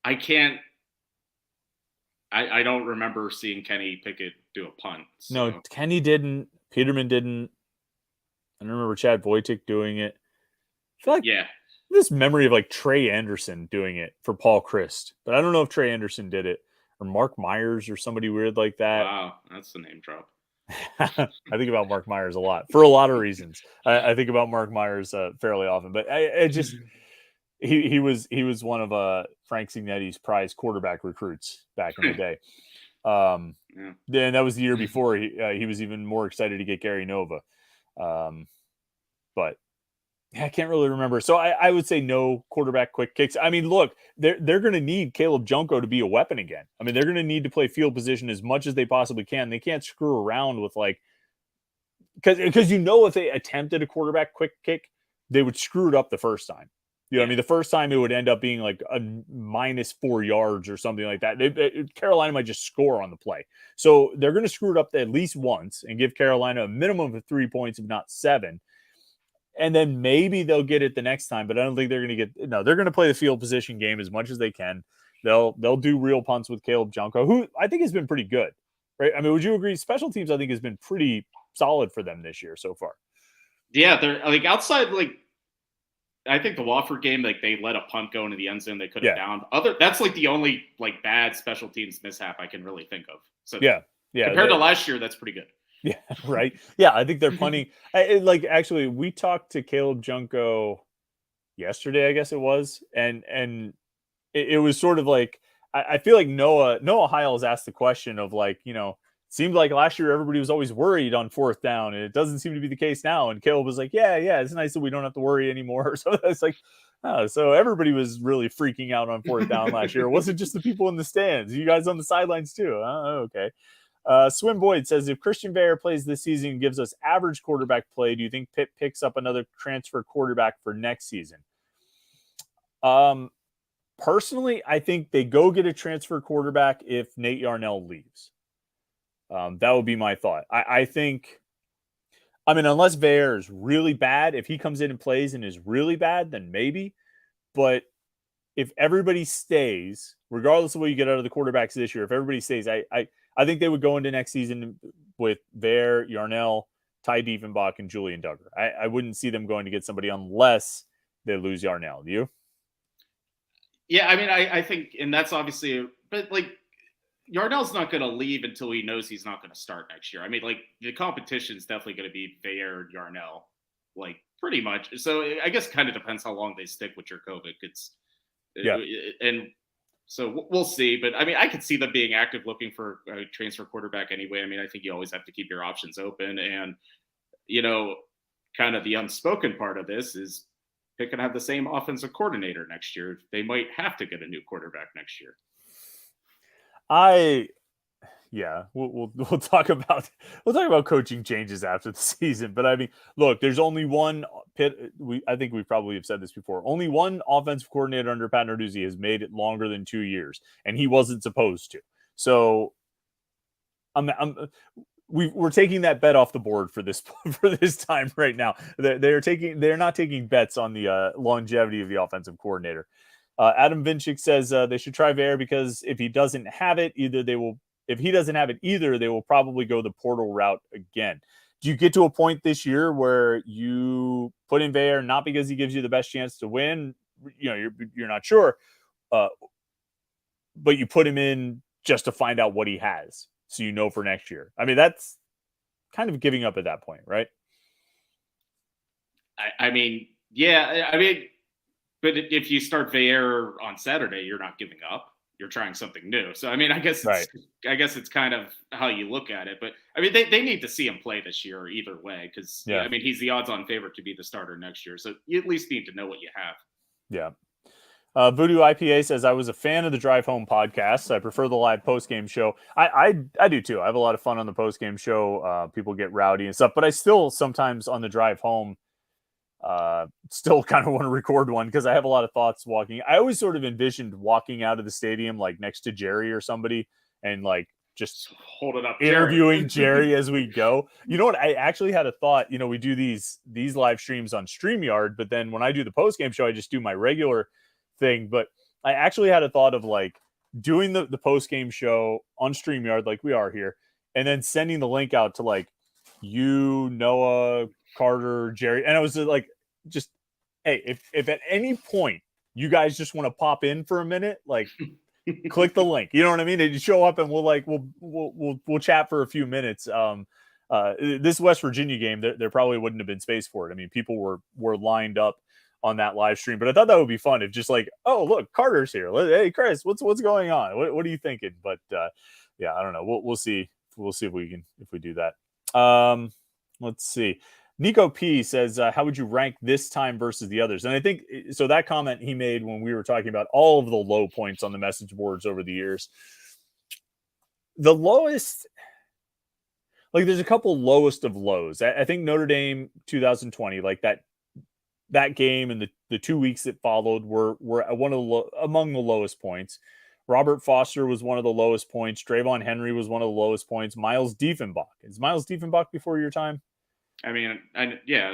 I can't. I don't remember seeing Kenny Pickett do a punt. So. No, Kenny didn't. Peterman didn't. I don't remember Chad Wojcik doing it. I feel like this memory of like Trey Anderson doing it for Paul Christ, but I don't know if Trey Anderson did it or Mark Myers or somebody weird like that. Wow, that's the name drop. I think about Mark Myers a lot for a lot of reasons. I think about Mark Myers fairly often, but I just he was one of Frank Signetti's prize quarterback recruits back in the day. Then that was the year before he was even more excited to get Gary Nova. But I can't really remember. So I would say no quarterback quick kicks. I mean, look, they're going to need Caleb Junko to be a weapon again. I mean, they're going to need to play field position as much as they possibly can. They can't screw around with because if they attempted a quarterback quick kick, they would screw it up the first time. I mean, the first time it would end up being like a -4 yards or something like that. Carolina might just score on the play. So they're going to screw it up at least once and give Carolina a minimum of 3 points, if not 7. And then maybe they'll get it the next time, but I don't think they're going to get. No, they're going to play the field position game as much as they can. They'll do real punts with Caleb Junko, who I think has been pretty good, right? I mean, would you agree? Special teams, I think, has been pretty solid for them this year so far. Yeah, they're like outside. Like, I think the Wofford game, like they let a punt go into the end zone. They could have downed. That's like the only like bad special teams mishap I can really think of. So yeah. Compared to last year, that's pretty good. Yeah, right. Yeah, I think they're punting. Actually, we talked to Caleb Junko yesterday, I guess it was, and it was sort of like I feel like Noah Hiles asked the question of it seemed like last year everybody was always worried on 4th down, and it doesn't seem to be the case now. And Caleb was like, yeah, it's nice that we don't have to worry anymore. So it's like, so everybody was really freaking out on 4th down last year. It wasn't just the people in the stands. You guys on the sidelines too. Okay. Swim Boyd says, if Christian Veer plays this season and gives us average quarterback play, do you think Pitt picks up another transfer quarterback for next season? Personally, I think they go get a transfer quarterback if Nate Yarnell leaves. That would be my thought. I think, unless Veer is really bad, if he comes in and plays and is really bad, then maybe. But if everybody stays, regardless of what you get out of the quarterbacks this year, if everybody stays, I think they would go into next season with Veer, Yarnell, Ty Diefenbach, and Julian Duggar. I wouldn't see them going to get somebody unless they lose Yarnell. Do you? Yeah, I mean, I think, and that's obviously, but like Yarnell's not going to leave until he knows he's not going to start next year. I mean, like the competition is definitely going to be Veer, Yarnell, like pretty much. So I guess it kind of depends how long they stick with Jurkovec. And so we'll see. But I mean, I could see them being active looking for a transfer quarterback anyway. I mean, I think you always have to keep your options open. And, kind of the unspoken part of this is they can have the same offensive coordinator next year. They might have to get a new quarterback next year. We'll talk about coaching changes after the season. But I mean, look, there's only one Pitt. I think we probably have said this before. Only one offensive coordinator under Pat Narduzzi has made it longer than 2 years, and he wasn't supposed to. So, we're taking that bet off the board for this time right now. They're not taking bets on the longevity of the offensive coordinator. Adam Vinchik says they should try Veer because if he doesn't have it, they will probably go the portal route again. Do you get to a point this year where you put in Veer not because he gives you the best chance to win? You're not sure, but you put him in just to find out what he has, so for next year. I mean, that's kind of giving up at that point, right? I mean, yeah. I mean, but if you start Veer on Saturday, you're not giving up. you're trying something new. So I mean, Right. I guess it's kind of how you look at it. But I mean, they need to see him play this year either way, because Yeah. I mean, he's the odds-on favorite to be the starter next year. So you at least need to know what you have. Yeah. Voodoo IPA says, I was a fan of the Drive Home podcast. I prefer the live post-game show. I do too. I have a lot of fun on the post-game show. People get rowdy and stuff, but I still sometimes on the drive home still kind of want to record one because I have a lot of thoughts walking. I always sort of envisioned walking out of the stadium like next to Jerry or somebody and like just hold it up, interviewing Jerry as we go. You know what? I actually had a thought. You know, we do these live streams on StreamYard, but then when I do the post-game show, I just do my regular thing. But I actually had a thought of like doing the post-game show on StreamYard like we are here, and then sending the link out to like you, Noah, Carter, Jerry. And I was like, just, hey, if at any point you guys just want to pop in for a minute, like click the link. You know what I mean? And you show up and we'll chat for a few minutes. This West Virginia game, there probably wouldn't have been space for it. I mean, people were lined up on that live stream, but I thought that would be fun if just like, oh, look, Carter's here. Hey, Chris, what's going on? What are you thinking? But yeah, I don't know. We'll see. We'll see if we do that. Let's see. Nico P says, how would you rank this time versus the others? And I think so. That comment he made when we were talking about all of the low points on the message boards over the years, the lowest, like there's a couple lowest of lows. I think Notre Dame 2020, like that game and the 2 weeks that followed were one of among the lowest points. Robert Foster was one of the lowest points. Drayvon Henry was one of the lowest points. Miles Diefenbach. Is Miles Diefenbach before your time? I mean,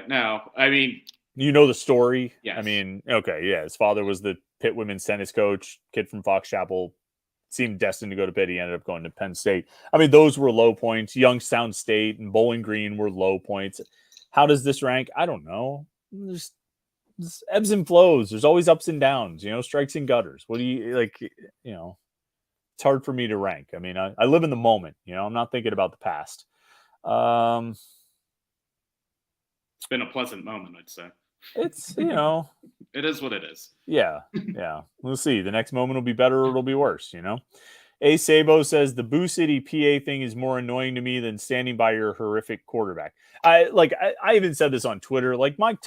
no. I mean, you know the story. Yes. I mean, okay, yeah. His father was the Pitt women's tennis coach. Kid from Fox Chapel, seemed destined to go to Pitt. He ended up going to Penn State. I mean, those were low points. Youngstown State and Bowling Green were low points. How does this rank? I don't know. There's ebbs and flows. There's always ups and downs, strikes and gutters. What do you like? It's hard for me to rank. I mean, I live in the moment, I'm not thinking about the past. It's been a pleasant moment, I'd say. It's, it is what it is. Yeah. We'll see. The next moment will be better or it'll be worse, A. Sabo says the Boo City PA thing is more annoying to me than standing by your horrific quarterback. I even said this on Twitter. Like Mike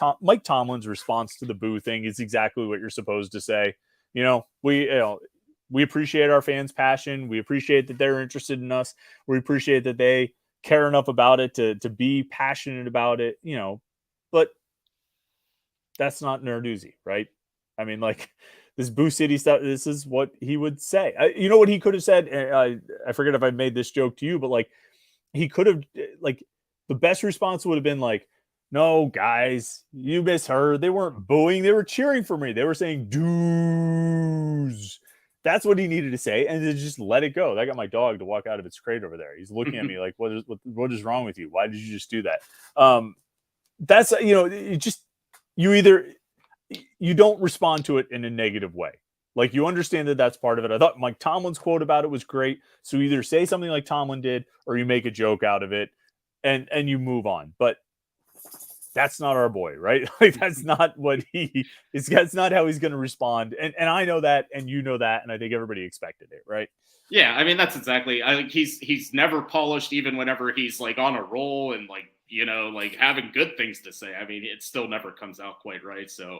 Tomlin's response to the Boo thing is exactly what you're supposed to say. We appreciate our fans' passion. We appreciate that they're interested in us. We appreciate that they care enough about it to be passionate about it, but that's not Narduzzi, right? I mean, like this Boo City stuff, this is what he would say. You know what he could have said? I forget if I made this joke to you, but like he could have, like the best response would have been like, no, guys, you misheard. They weren't booing. They were cheering for me. They were saying dues. That's what he needed to say, and to just let it go. That got my dog to walk out of its crate over there. He's looking at me like, what is wrong with you? Why did you just do that? That's, you don't respond to it in a negative way. Like you understand that that's part of it. I thought Mike Tomlin's quote about it was great. So either say something like Tomlin did, or you make a joke out of it and you move on. But that's not our boy, right? Like that's not what that's not how he's going to respond. And I know that, and you know that, and I think everybody expected it, right? Yeah, I mean that's exactly. I think he's never polished, even whenever he's like on a roll and like like having good things to say. I mean, it still never comes out quite right. So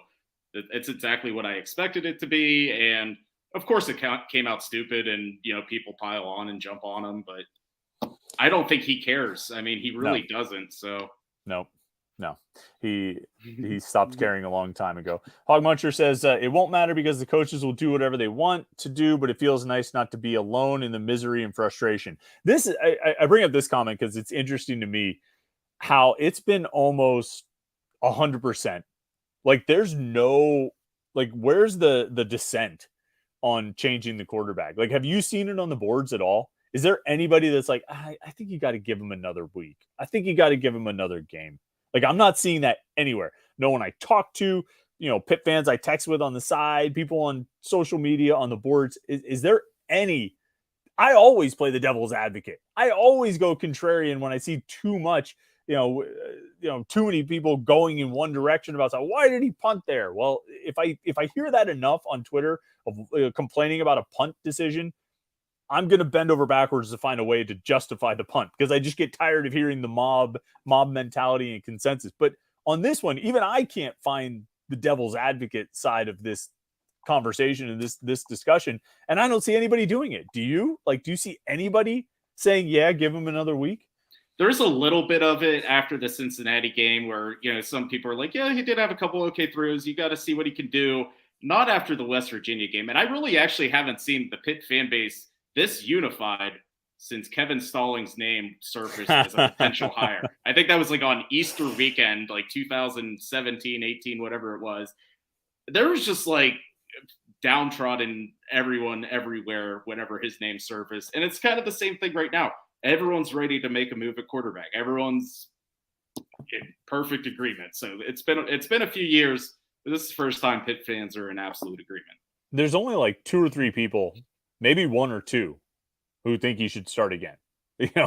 it's exactly what I expected it to be, and of course it came out stupid, and people pile on and jump on him, but I don't think he cares. I mean, he really doesn't. So no. He stopped caring a long time ago. Hog Muncher says it won't matter because the coaches will do whatever they want to do, but it feels nice not to be alone in the misery and frustration. I bring up this comment because it's interesting to me how it's been almost 100%. Like there's no, like, where's the dissent on changing the quarterback? Like, have you seen it on the boards at all? Is there anybody that's like, I think you got to give him another week. I think you got to give him another game. Like, I'm not seeing that anywhere. No one I talk to, Pitt fans I text with on the side, people on social media, on the boards. Is there any? I always play the devil's advocate. I always go contrarian when I see too much, too many people going in one direction about why did he punt there? Well, if I hear that enough on Twitter of complaining about a punt decision, I'm going to bend over backwards to find a way to justify the punt, because I just get tired of hearing the mob mentality and consensus. But on this one, even I can't find the devil's advocate side of this conversation and this discussion, and I don't see anybody doing it. Do you? Do you see anybody saying, yeah, give him another week? There's a little bit of it after the Cincinnati game where, some people are like, yeah, he did have a couple okay throws. You got to see what he can do. Not after the West Virginia game. And I really actually haven't seen the Pitt fan base this unified since Kevin Stallings' name surfaced as a potential hire. I think that was on Easter weekend, 2017, 18, whatever it was. There was just downtrodden everyone everywhere whenever his name surfaced. And it's kind of the same thing right now. Everyone's ready to make a move at quarterback. Everyone's in perfect agreement. So it's been a few years, but this is the first time Pitt fans are in absolute agreement. There's only 2 or 3 people, maybe 1 or 2, who think he should start again.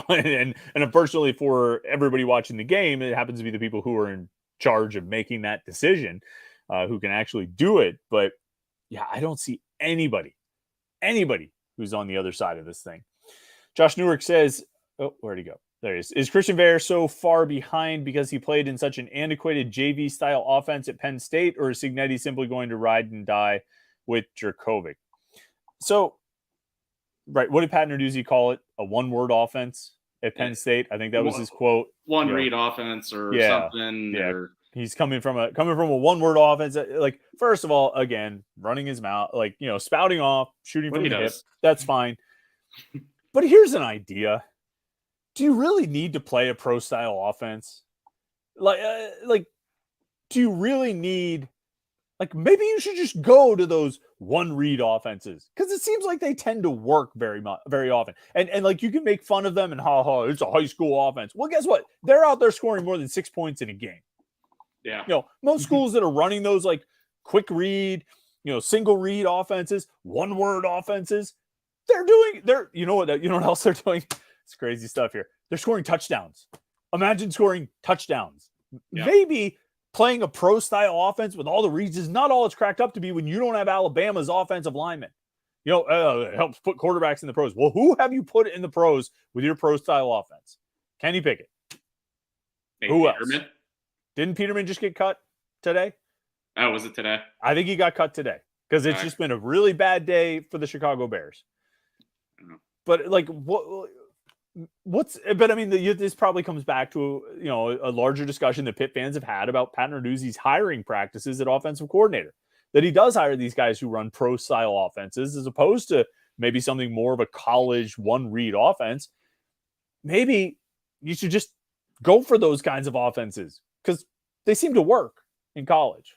And unfortunately for everybody watching the game, it happens to be the people who are in charge of making that decision, who can actually do it. But yeah, I don't see anybody who's on the other side of this thing. Josh Newark says, oh, where'd he go? There he is. Is Christian Veer so far behind because he played in such an antiquated JV-style offense at Penn State, or is Cignetti simply going to ride and die with Jurkovec? So, right, what did Pat Narduzzi call it? A one-word offense at Penn State? I think that was his quote. One-read offense or something. Yeah. Or... He's coming from a one-word offense. First of all, again, running his mouth, spouting off, shooting from the hip. That's fine. But here's an idea. Do you really need to play a pro-style offense? Do you really need... maybe you should just go to those one-read offenses, because it seems like they tend to work very often. And you can make fun of them and it's a high school offense. Well, guess what? They're out there scoring more than 6 points in a game. Yeah. Most schools that are running those quick read, single read offenses, one-word offenses, you know what else they're doing? It's crazy stuff here. They're scoring touchdowns. Imagine scoring touchdowns. Yeah. Maybe playing a pro-style offense with all the reads is not all it's cracked up to be when you don't have Alabama's offensive linemen. It helps put quarterbacks in the pros. Well, who have you put in the pros with your pro-style offense? Kenny Pickett. Who else? Peterman? Didn't Peterman just get cut today? Oh, was it today? I think he got cut today because it's just been a really bad day for the Chicago Bears. But this probably comes back to a larger discussion that Pitt fans have had about Pat Narduzzi's hiring practices at offensive coordinator, that he does hire these guys who run pro style offenses as opposed to maybe something more of a college one read offense. Maybe you should just go for those kinds of offenses because they seem to work in college,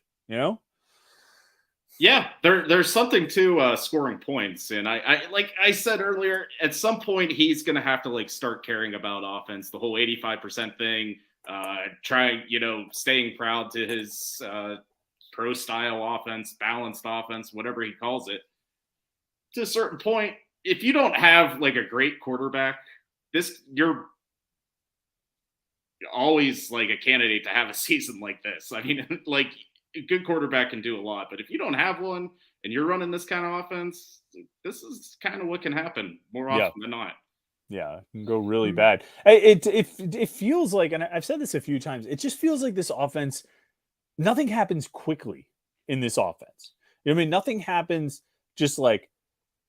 Yeah, there's something to scoring points, and I like I said earlier, at some point he's going to have to start caring about offense, the whole 85% thing, staying proud to his pro style offense, balanced offense, whatever he calls it. To a certain point, if you don't have a great quarterback, you're always a candidate to have a season like this. I mean, a good quarterback can do a lot, but if you don't have one and you're running this kind of offense, this is kind of what can happen more often than not. Yeah, it can go really bad. It feels like, and I've said this a few times, it just feels like this offense, nothing happens quickly in this offense. Nothing happens just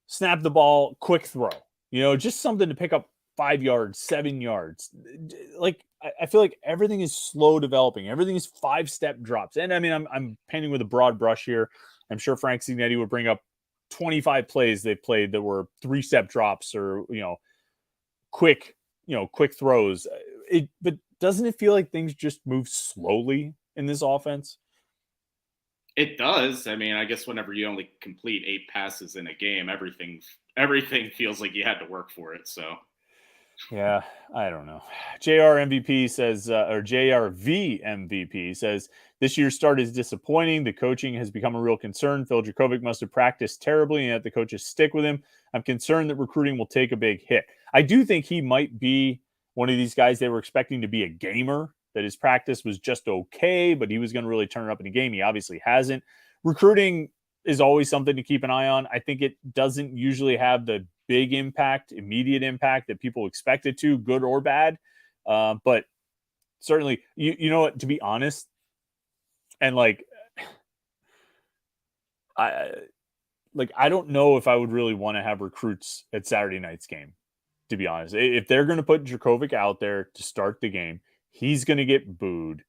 snap the ball, quick throw, just something to pick up 5 yards, 7 yards. I feel like everything is slow developing. Everything is 5-step drops. And I'm painting with a broad brush here. I'm sure Frank Cignetti would bring up 25 plays they've played that were 3-step drops or, quick throws. But doesn't it feel like things just move slowly in this offense? It does. I guess whenever you only complete 8 passes in a game, everything feels like you had to work for it. So. Yeah, I don't know. JR MVP says, or JRV MVP says, this year's start is disappointing. The coaching has become a real concern. Phil Jurkovec must have practiced terribly, and yet the coaches stick with him. I'm concerned that recruiting will take a big hit. I do think he might be one of these guys they were expecting to be a gamer, that his practice was just okay, but he was going to really turn it up in a game. He obviously hasn't. Recruiting is always something to keep an eye on. I think it doesn't usually have the big impact, immediate impact that people expect it to, good or bad. But certainly, you know what, to be honest, and like, I don't know if I would really want to have recruits at Saturday night's game, to be honest. If they're going to put Dracovic out there to start the game, he's going to get booed.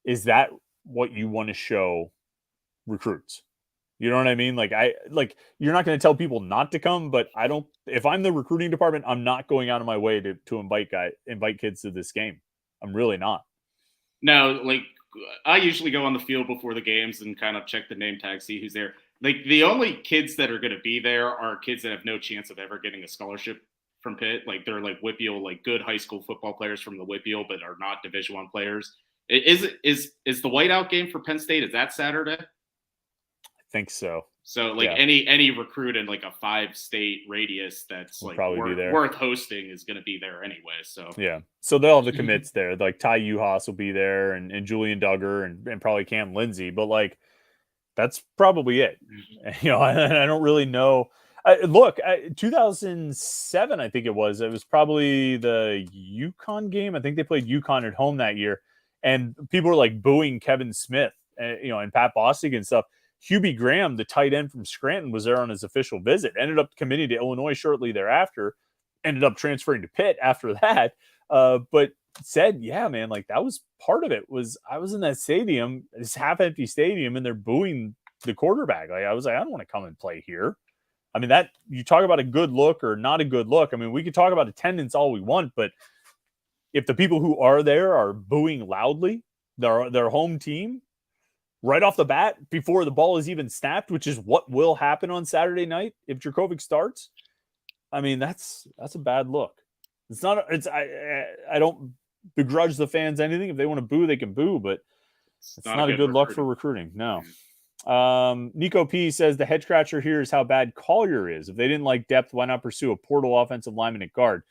Is that what you want to show recruits? You know what I mean? Like, you're not going to tell people not to come, but if I'm the recruiting department, I'm not going out of my way to invite kids to this game. I'm really not. No, like, I usually go on the field before the games and kind of check the name tag, see who's there. Like, the only kids that are going to be there are kids that have no chance of ever getting a scholarship from Pitt. Like, they're like WPIAL, like good high school football players from the WPIAL, but are not Division I players. Is the whiteout game for Penn State? Is that Saturday? I think so. So, like, any recruit in like a 5-state radius that's like worth hosting is going to be there anyway. So yeah, so they'll have the commits there. Like Ty Uhas will be there, and Julian Duggar, and probably Cam Lindsey. But like, that's probably it. You know, I don't really know. Look, 2007, I think it was probably the UConn game. I think they played UConn at home that year, and people were like booing Kevin Smith, you know, and Pat Bostic and stuff. Hubie Graham, the tight end from Scranton, was there on his official visit. Ended up committing to Illinois shortly thereafter. Ended up transferring to Pitt after that. But said, yeah, man, like that was part of it. I was in that stadium, this half-empty stadium, and they're booing the quarterback. Like I was like, I don't want to come and play here. I mean, that you talk about a good look or not a good look. I mean, we could talk about attendance all we want, but if the people who are there are booing loudly, their home team, right off the bat, before the ball is even snapped, which is what will happen on Saturday night if Dracovic starts. I mean, that's a bad look. It's not. I don't begrudge the fans anything. If they want to boo, they can boo, but it's not a good luck for recruiting. No. Nico P says the head scratcher here is how bad Collier is. If they didn't like depth, why not pursue a portal offensive lineman at guard?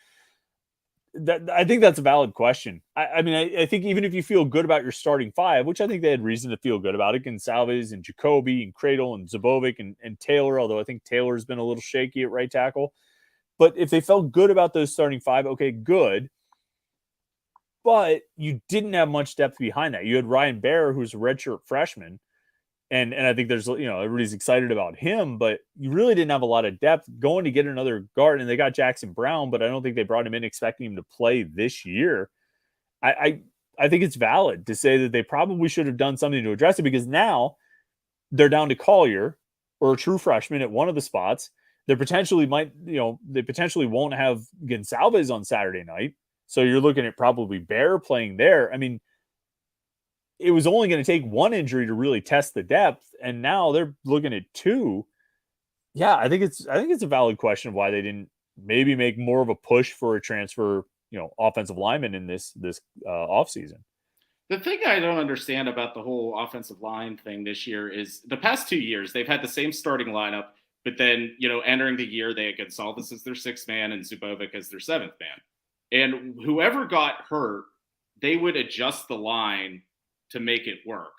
I think that's a valid question. I mean, I think even if you feel good about your starting five, which I think they had reason to feel good about it, Gonsalves and Jacoby and Cradle and Zabovic and Taylor, although I think Taylor's been a little shaky at right tackle. But if they felt good about those starting five, okay, good. But you didn't have much depth behind that. You had Ryan Baer, who's a redshirt freshman. And I think there's, you know, everybody's excited about him, but you really didn't have a lot of depth going to get another guard. And they got Jackson Brown, but I don't think they brought him in expecting him to play this year. I think it's valid to say that they probably should have done something to address it, because now they're down to Collier or a true freshman at one of the spots. They potentially won't have Gonsalves on Saturday night. So you're looking at probably Baer playing there. I mean, it was only going to take one injury to really test the depth, and now they're looking at two. Yeah, I think it's a valid question of why they didn't maybe make more of a push for a transfer, you know, offensive lineman in this offseason. The thing I don't understand about the whole offensive line thing this year is the past 2 years they've had the same starting lineup, but then, you know, entering the year they had Gonsalves as their 6th man and Zubovic as their 7th man, and whoever got hurt, they would adjust the line to make it work.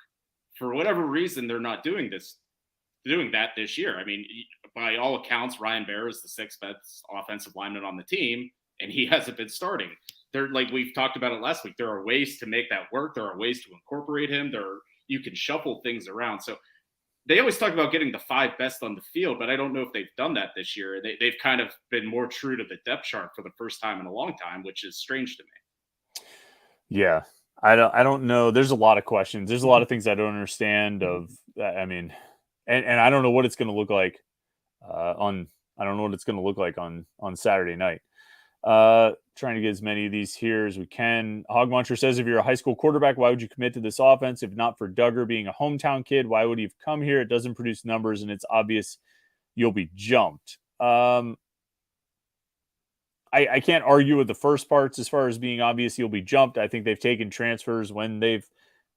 For whatever reason, they're not doing that this year. I mean, by all accounts, Ryan Baer is the 6th best offensive lineman on the team, and he hasn't been starting. They're like, we've talked about it last week. There are ways to make that work. There are ways to incorporate him. You can shuffle things around. So they always talk about getting the 5 best on the field, but I don't know if they've done that this year. They've kind of been more true to the depth chart for the first time in a long time, which is strange to me. Yeah. I don't know. There's a lot of questions. There's a lot of things I don't understand I mean, and I don't know what it's going to look like on Saturday night. Trying to get as many of these here as we can. Hogmuncher says, if you're a high school quarterback, why would you commit to this offense? If not for Duggar being a hometown kid, why would he have come here? It doesn't produce numbers, and it's obvious you'll be jumped. I can't argue with the first parts as far as being obvious you'll be jumped. I think they've taken transfers when they've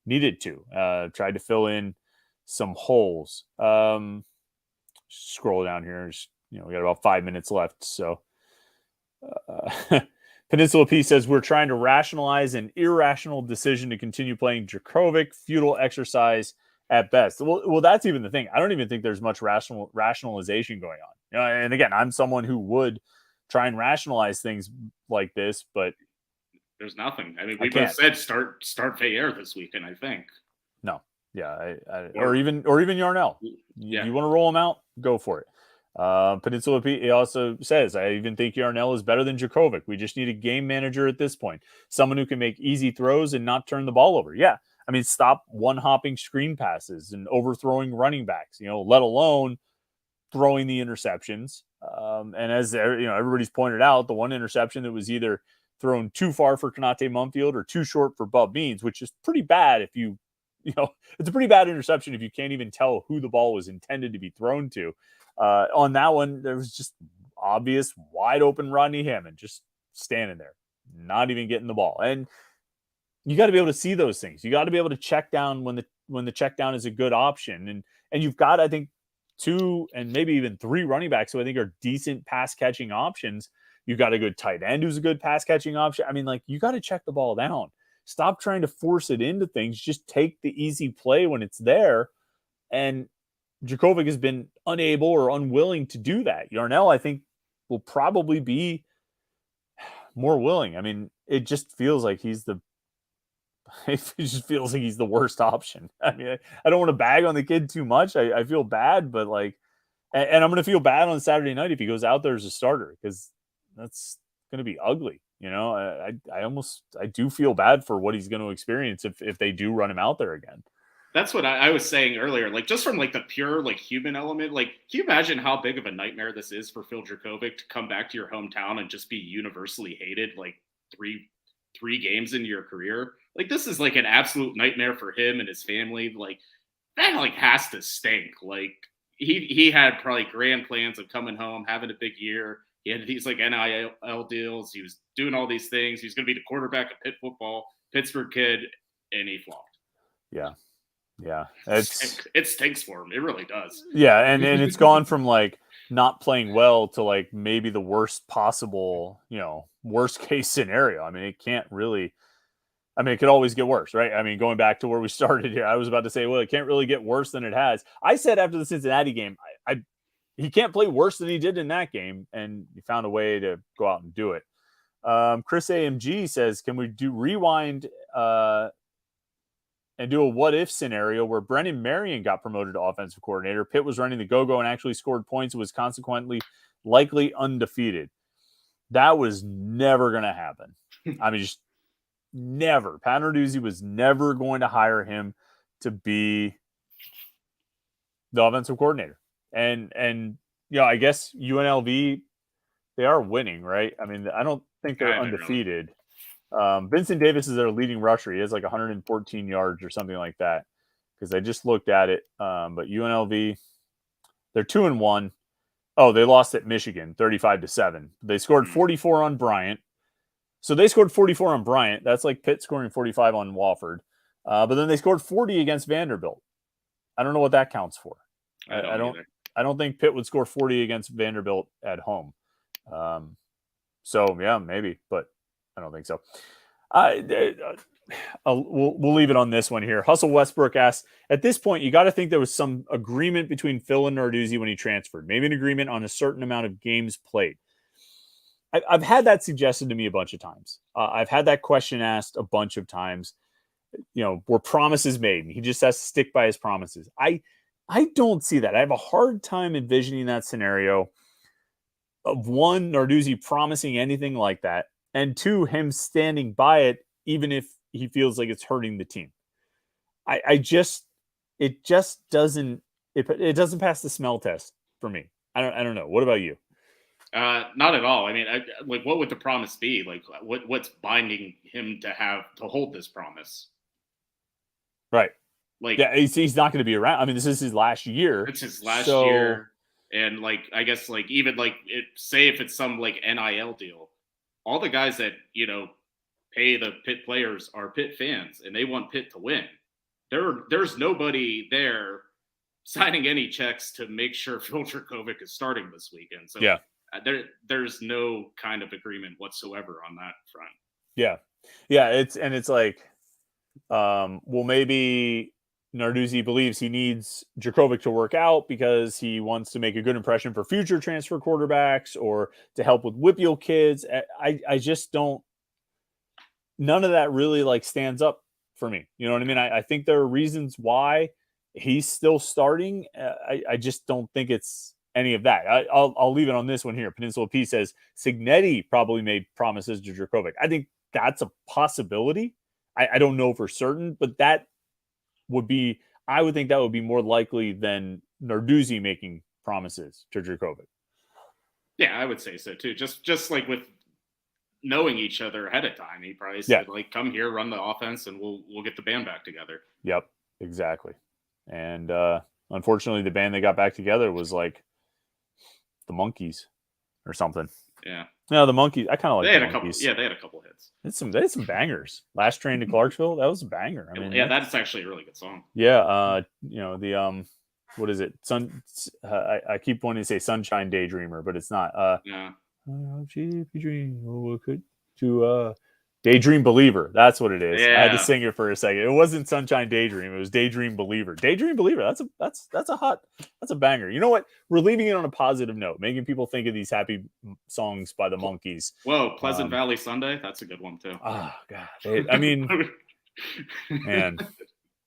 needed to, tried to fill in some holes. Scroll down here. We got about 5 minutes left. So Peninsula P says we're trying to rationalize an irrational decision to continue playing Djokovic, futile exercise at best. Well, that's even the thing. I don't even think there's much rationalization going on. You know, and again, I'm someone who would try and rationalize things like this, but there's nothing. I mean, we both said start Fayer this weekend, I think. No, yeah, or even Yarnell. You want to roll him out, go for it. Peninsula P, he also says, I even think Yarnell is better than Djokovic. We just need a game manager at this point. Someone who can make easy throws and not turn the ball over. Yeah. I mean, stop one-hopping screen passes and overthrowing running backs, let alone throwing the interceptions. And as everybody's pointed out, the one interception that was either thrown too far for Konate Mumfield or too short for Bub Means, which is pretty bad if it's a pretty bad interception if you can't even tell who the ball was intended to be thrown to. On that one, there was just obvious, wide open Rodney Hammond just standing there, not even getting the ball. And you got to be able to see those things. You got to be able to check down when the check down is a good option. And you've got, I think, 2 and maybe even 3 running backs who I think are decent pass catching options. You've got a good tight end who's a good pass catching option. I mean, like, you got to check the ball down. Stop trying to force it into things. Just take the easy play when it's there. And Djokovic has been unable or unwilling to do that. Yarnell, I think, will probably be more willing. I mean, it just feels like he's the worst option. I mean, I don't want to bag on the kid too much. I feel bad, but and I'm going to feel bad on Saturday night if he goes out there as a starter, because that's going to be ugly. I do feel bad for what he's going to experience if they do run him out there again. That's what I was saying earlier. Like, just from the pure human element, can you imagine how big of a nightmare this is for Phil Djokovic to come back to your hometown and just be universally hated three games into your career? This is an absolute nightmare for him and his family. That has to stink. He had probably grand plans of coming home, having a big year. He had these NIL deals. He was doing all these things. He was going to be the quarterback of Pitt football, Pittsburgh kid, and he flopped. Yeah. Yeah. It stinks for him. It really does. Yeah. And it's gone from not playing well to maybe the worst possible, worst case scenario. I mean, it can't really, it could always get worse, right? I mean, going back to where we started here, I was about to say, well, it can't really get worse than it has. I said after the Cincinnati game, he can't play worse than he did in that game, and he found a way to go out and do it. Chris AMG says, can we rewind and do a what-if scenario where Brennan Marion got promoted to offensive coordinator, Pitt was running the go-go and actually scored points and was consequently likely undefeated? That was never going to happen. I mean, just never. Pat Narduzzi was never going to hire him to be the offensive coordinator. And I guess UNLV, they are winning, right? I mean, I don't think they're undefeated. Really. Vincent Davis is their leading rusher. He has 114 yards or something like that, because I just looked at it. But UNLV, they're 2-1. Oh, they lost at Michigan 35-7. They scored 44 on Bryant. So they scored 44 on Bryant. That's like Pitt scoring 45 on Wofford. But then they scored 40 against Vanderbilt. I don't know what that counts for. I don't think Pitt would score 40 against Vanderbilt at home. So yeah, maybe, but I don't think so. We'll leave it on this one here. Hustle Westbrook asks, at this point, you got to think there was some agreement between Phil and Narduzzi when he transferred. Maybe an agreement on a certain amount of games played. I've had that suggested to me a bunch of times. I've had that question asked a bunch of times. Were promises made, and he just has to stick by his promises. I don't see that. I have a hard time envisioning that scenario of, one, Narduzzi promising anything like that, and 2, him standing by it, even if he feels like it's hurting the team. It just doesn't pass the smell test for me. I don't know. What about you? Not at all. I mean, what would the promise be? What's binding him to hold this promise? Right. He's not going to be around. I mean, this is his last year. It's his last year. And I guess even say if it's some NIL deal, all the guys that, pay the Pitt players are Pitt fans, and they want Pitt to win. There's nobody there signing any checks to make sure Phil Djokovic is starting this weekend. So yeah. there's no kind of agreement whatsoever on that front. Yeah. It's like, well, maybe Narduzzi believes he needs Djokovic to work out because he wants to make a good impression for future transfer quarterbacks or to help with WPIAL kids. I just don't. None of that really like stands up for me. You know what I mean? I think there are reasons why he's still starting. I just don't think it's any of that. I'll leave it on this one here. Peninsula P says Signetti probably made promises to Djokovic. I think that's a possibility. I don't know for certain, but that would be, I would think that would be more likely than Narduzzi making promises to Djokovic. Yeah, I would say so too. Just like with knowing each other ahead of time, he probably said, like, come here, run the offense, and we'll get the band back together. Yep, exactly. And unfortunately, the band they got back together was like the Monkees or something. Yeah. No, the Monkees. I kind of like they the had Monkees. they had a couple hits. They had some bangers. Last Train to Clarksville, that was a banger. I mean, yeah, that's actually a really good song. Yeah, the what is it? I keep wanting to say Sunshine Daydreamer, but it's not. Yeah. Daydream Believer. That's what it is. Yeah. I had to sing it for a second. It wasn't Sunshine Daydream. It was Daydream Believer. Daydream Believer. That's a banger. You know what? We're leaving it on a positive note, making people think of these happy songs by the Monkees. Whoa, Pleasant Valley Sunday. That's a good one too. Oh God. I mean, man.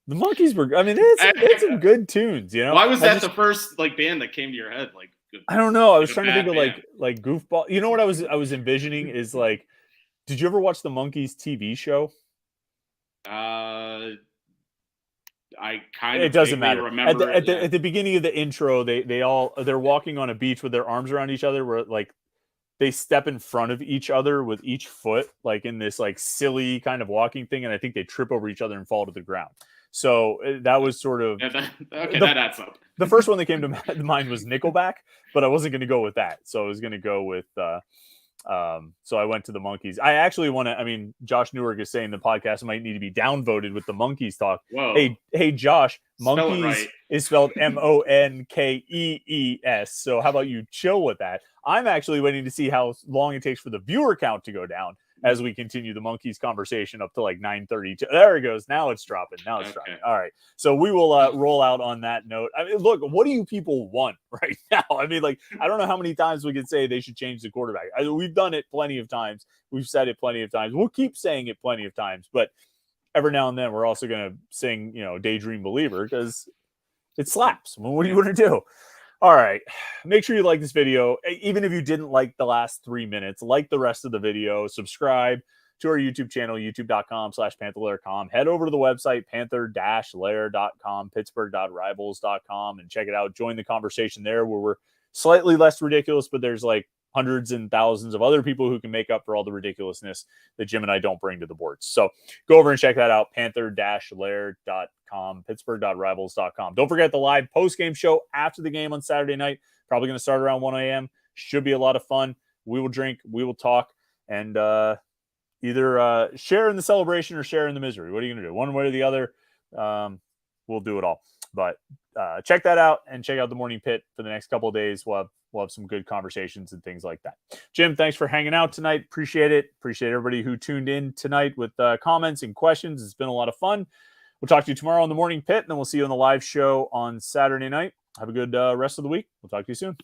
The Monkees were. I mean, they had some good tunes. You know, why was that the first like band that came to your head? Like, I don't know. I was trying to think of like goofball. You know what I was envisioning is like, did you ever watch the Monkees TV show? I kind of. It doesn't matter. Remember at the beginning of the intro, they're walking on a beach with their arms around each other, where like they step in front of each other with each foot, like in this like silly kind of walking thing, and I think they trip over each other and fall to the ground. So that was sort of that adds up. The first one that came to mind was Nickelback, but I wasn't going to go with that. So I was going to go with. So I went to the Monkees. I actually want to. I mean, Josh Newark is saying the podcast might need to be downvoted with the Monkees talk. Whoa. Hey, Josh, Monkees right. Is spelled Monkees. So how about you chill with that? I'm actually waiting to see how long it takes for the viewer count to go down as we continue the Monkees conversation up to like 9:32. There it goes. Now it's dropping. Dropping. All right. So we will roll out on that note. I mean, look, what do you people want right now? I mean, like, I don't know how many times we could say they should change the quarterback. We've done it plenty of times. We've said it plenty of times. We'll keep saying it plenty of times. But every now and then, we're also going to sing, Daydream Believer because it slaps. I mean, what do you want to do? All right. Make sure you like this video. Even if you didn't like the last 3 minutes, like the rest of the video, subscribe to our YouTube channel, youtube.com/Panther-Lair.com. Head over to the website, Panther-Lair.com, Pittsburgh.rivals.com, and check it out. Join the conversation there where we're slightly less ridiculous, but there's like hundreds and thousands of other people who can make up for all the ridiculousness that Jim and I don't bring to the boards. So go over and check that out, Panther-Lair.com, Pittsburgh.rivals.com. Don't forget the live post-game show after the game on Saturday night. Probably going to start around 1 a.m. Should be a lot of fun. We will drink, we will talk, and either share in the celebration or share in the misery. What are you going to do? One way or the other, we'll do it all. But check that out and check out the Morning Pit for the next couple of days. We'll have some good conversations and things like that. Jim, thanks for hanging out tonight. Appreciate it. Appreciate everybody who tuned in tonight with comments and questions. It's been a lot of fun. We'll talk to you tomorrow on the Morning Pit, and then we'll see you on the live show on Saturday night. Have a good rest of the week. We'll talk to you soon.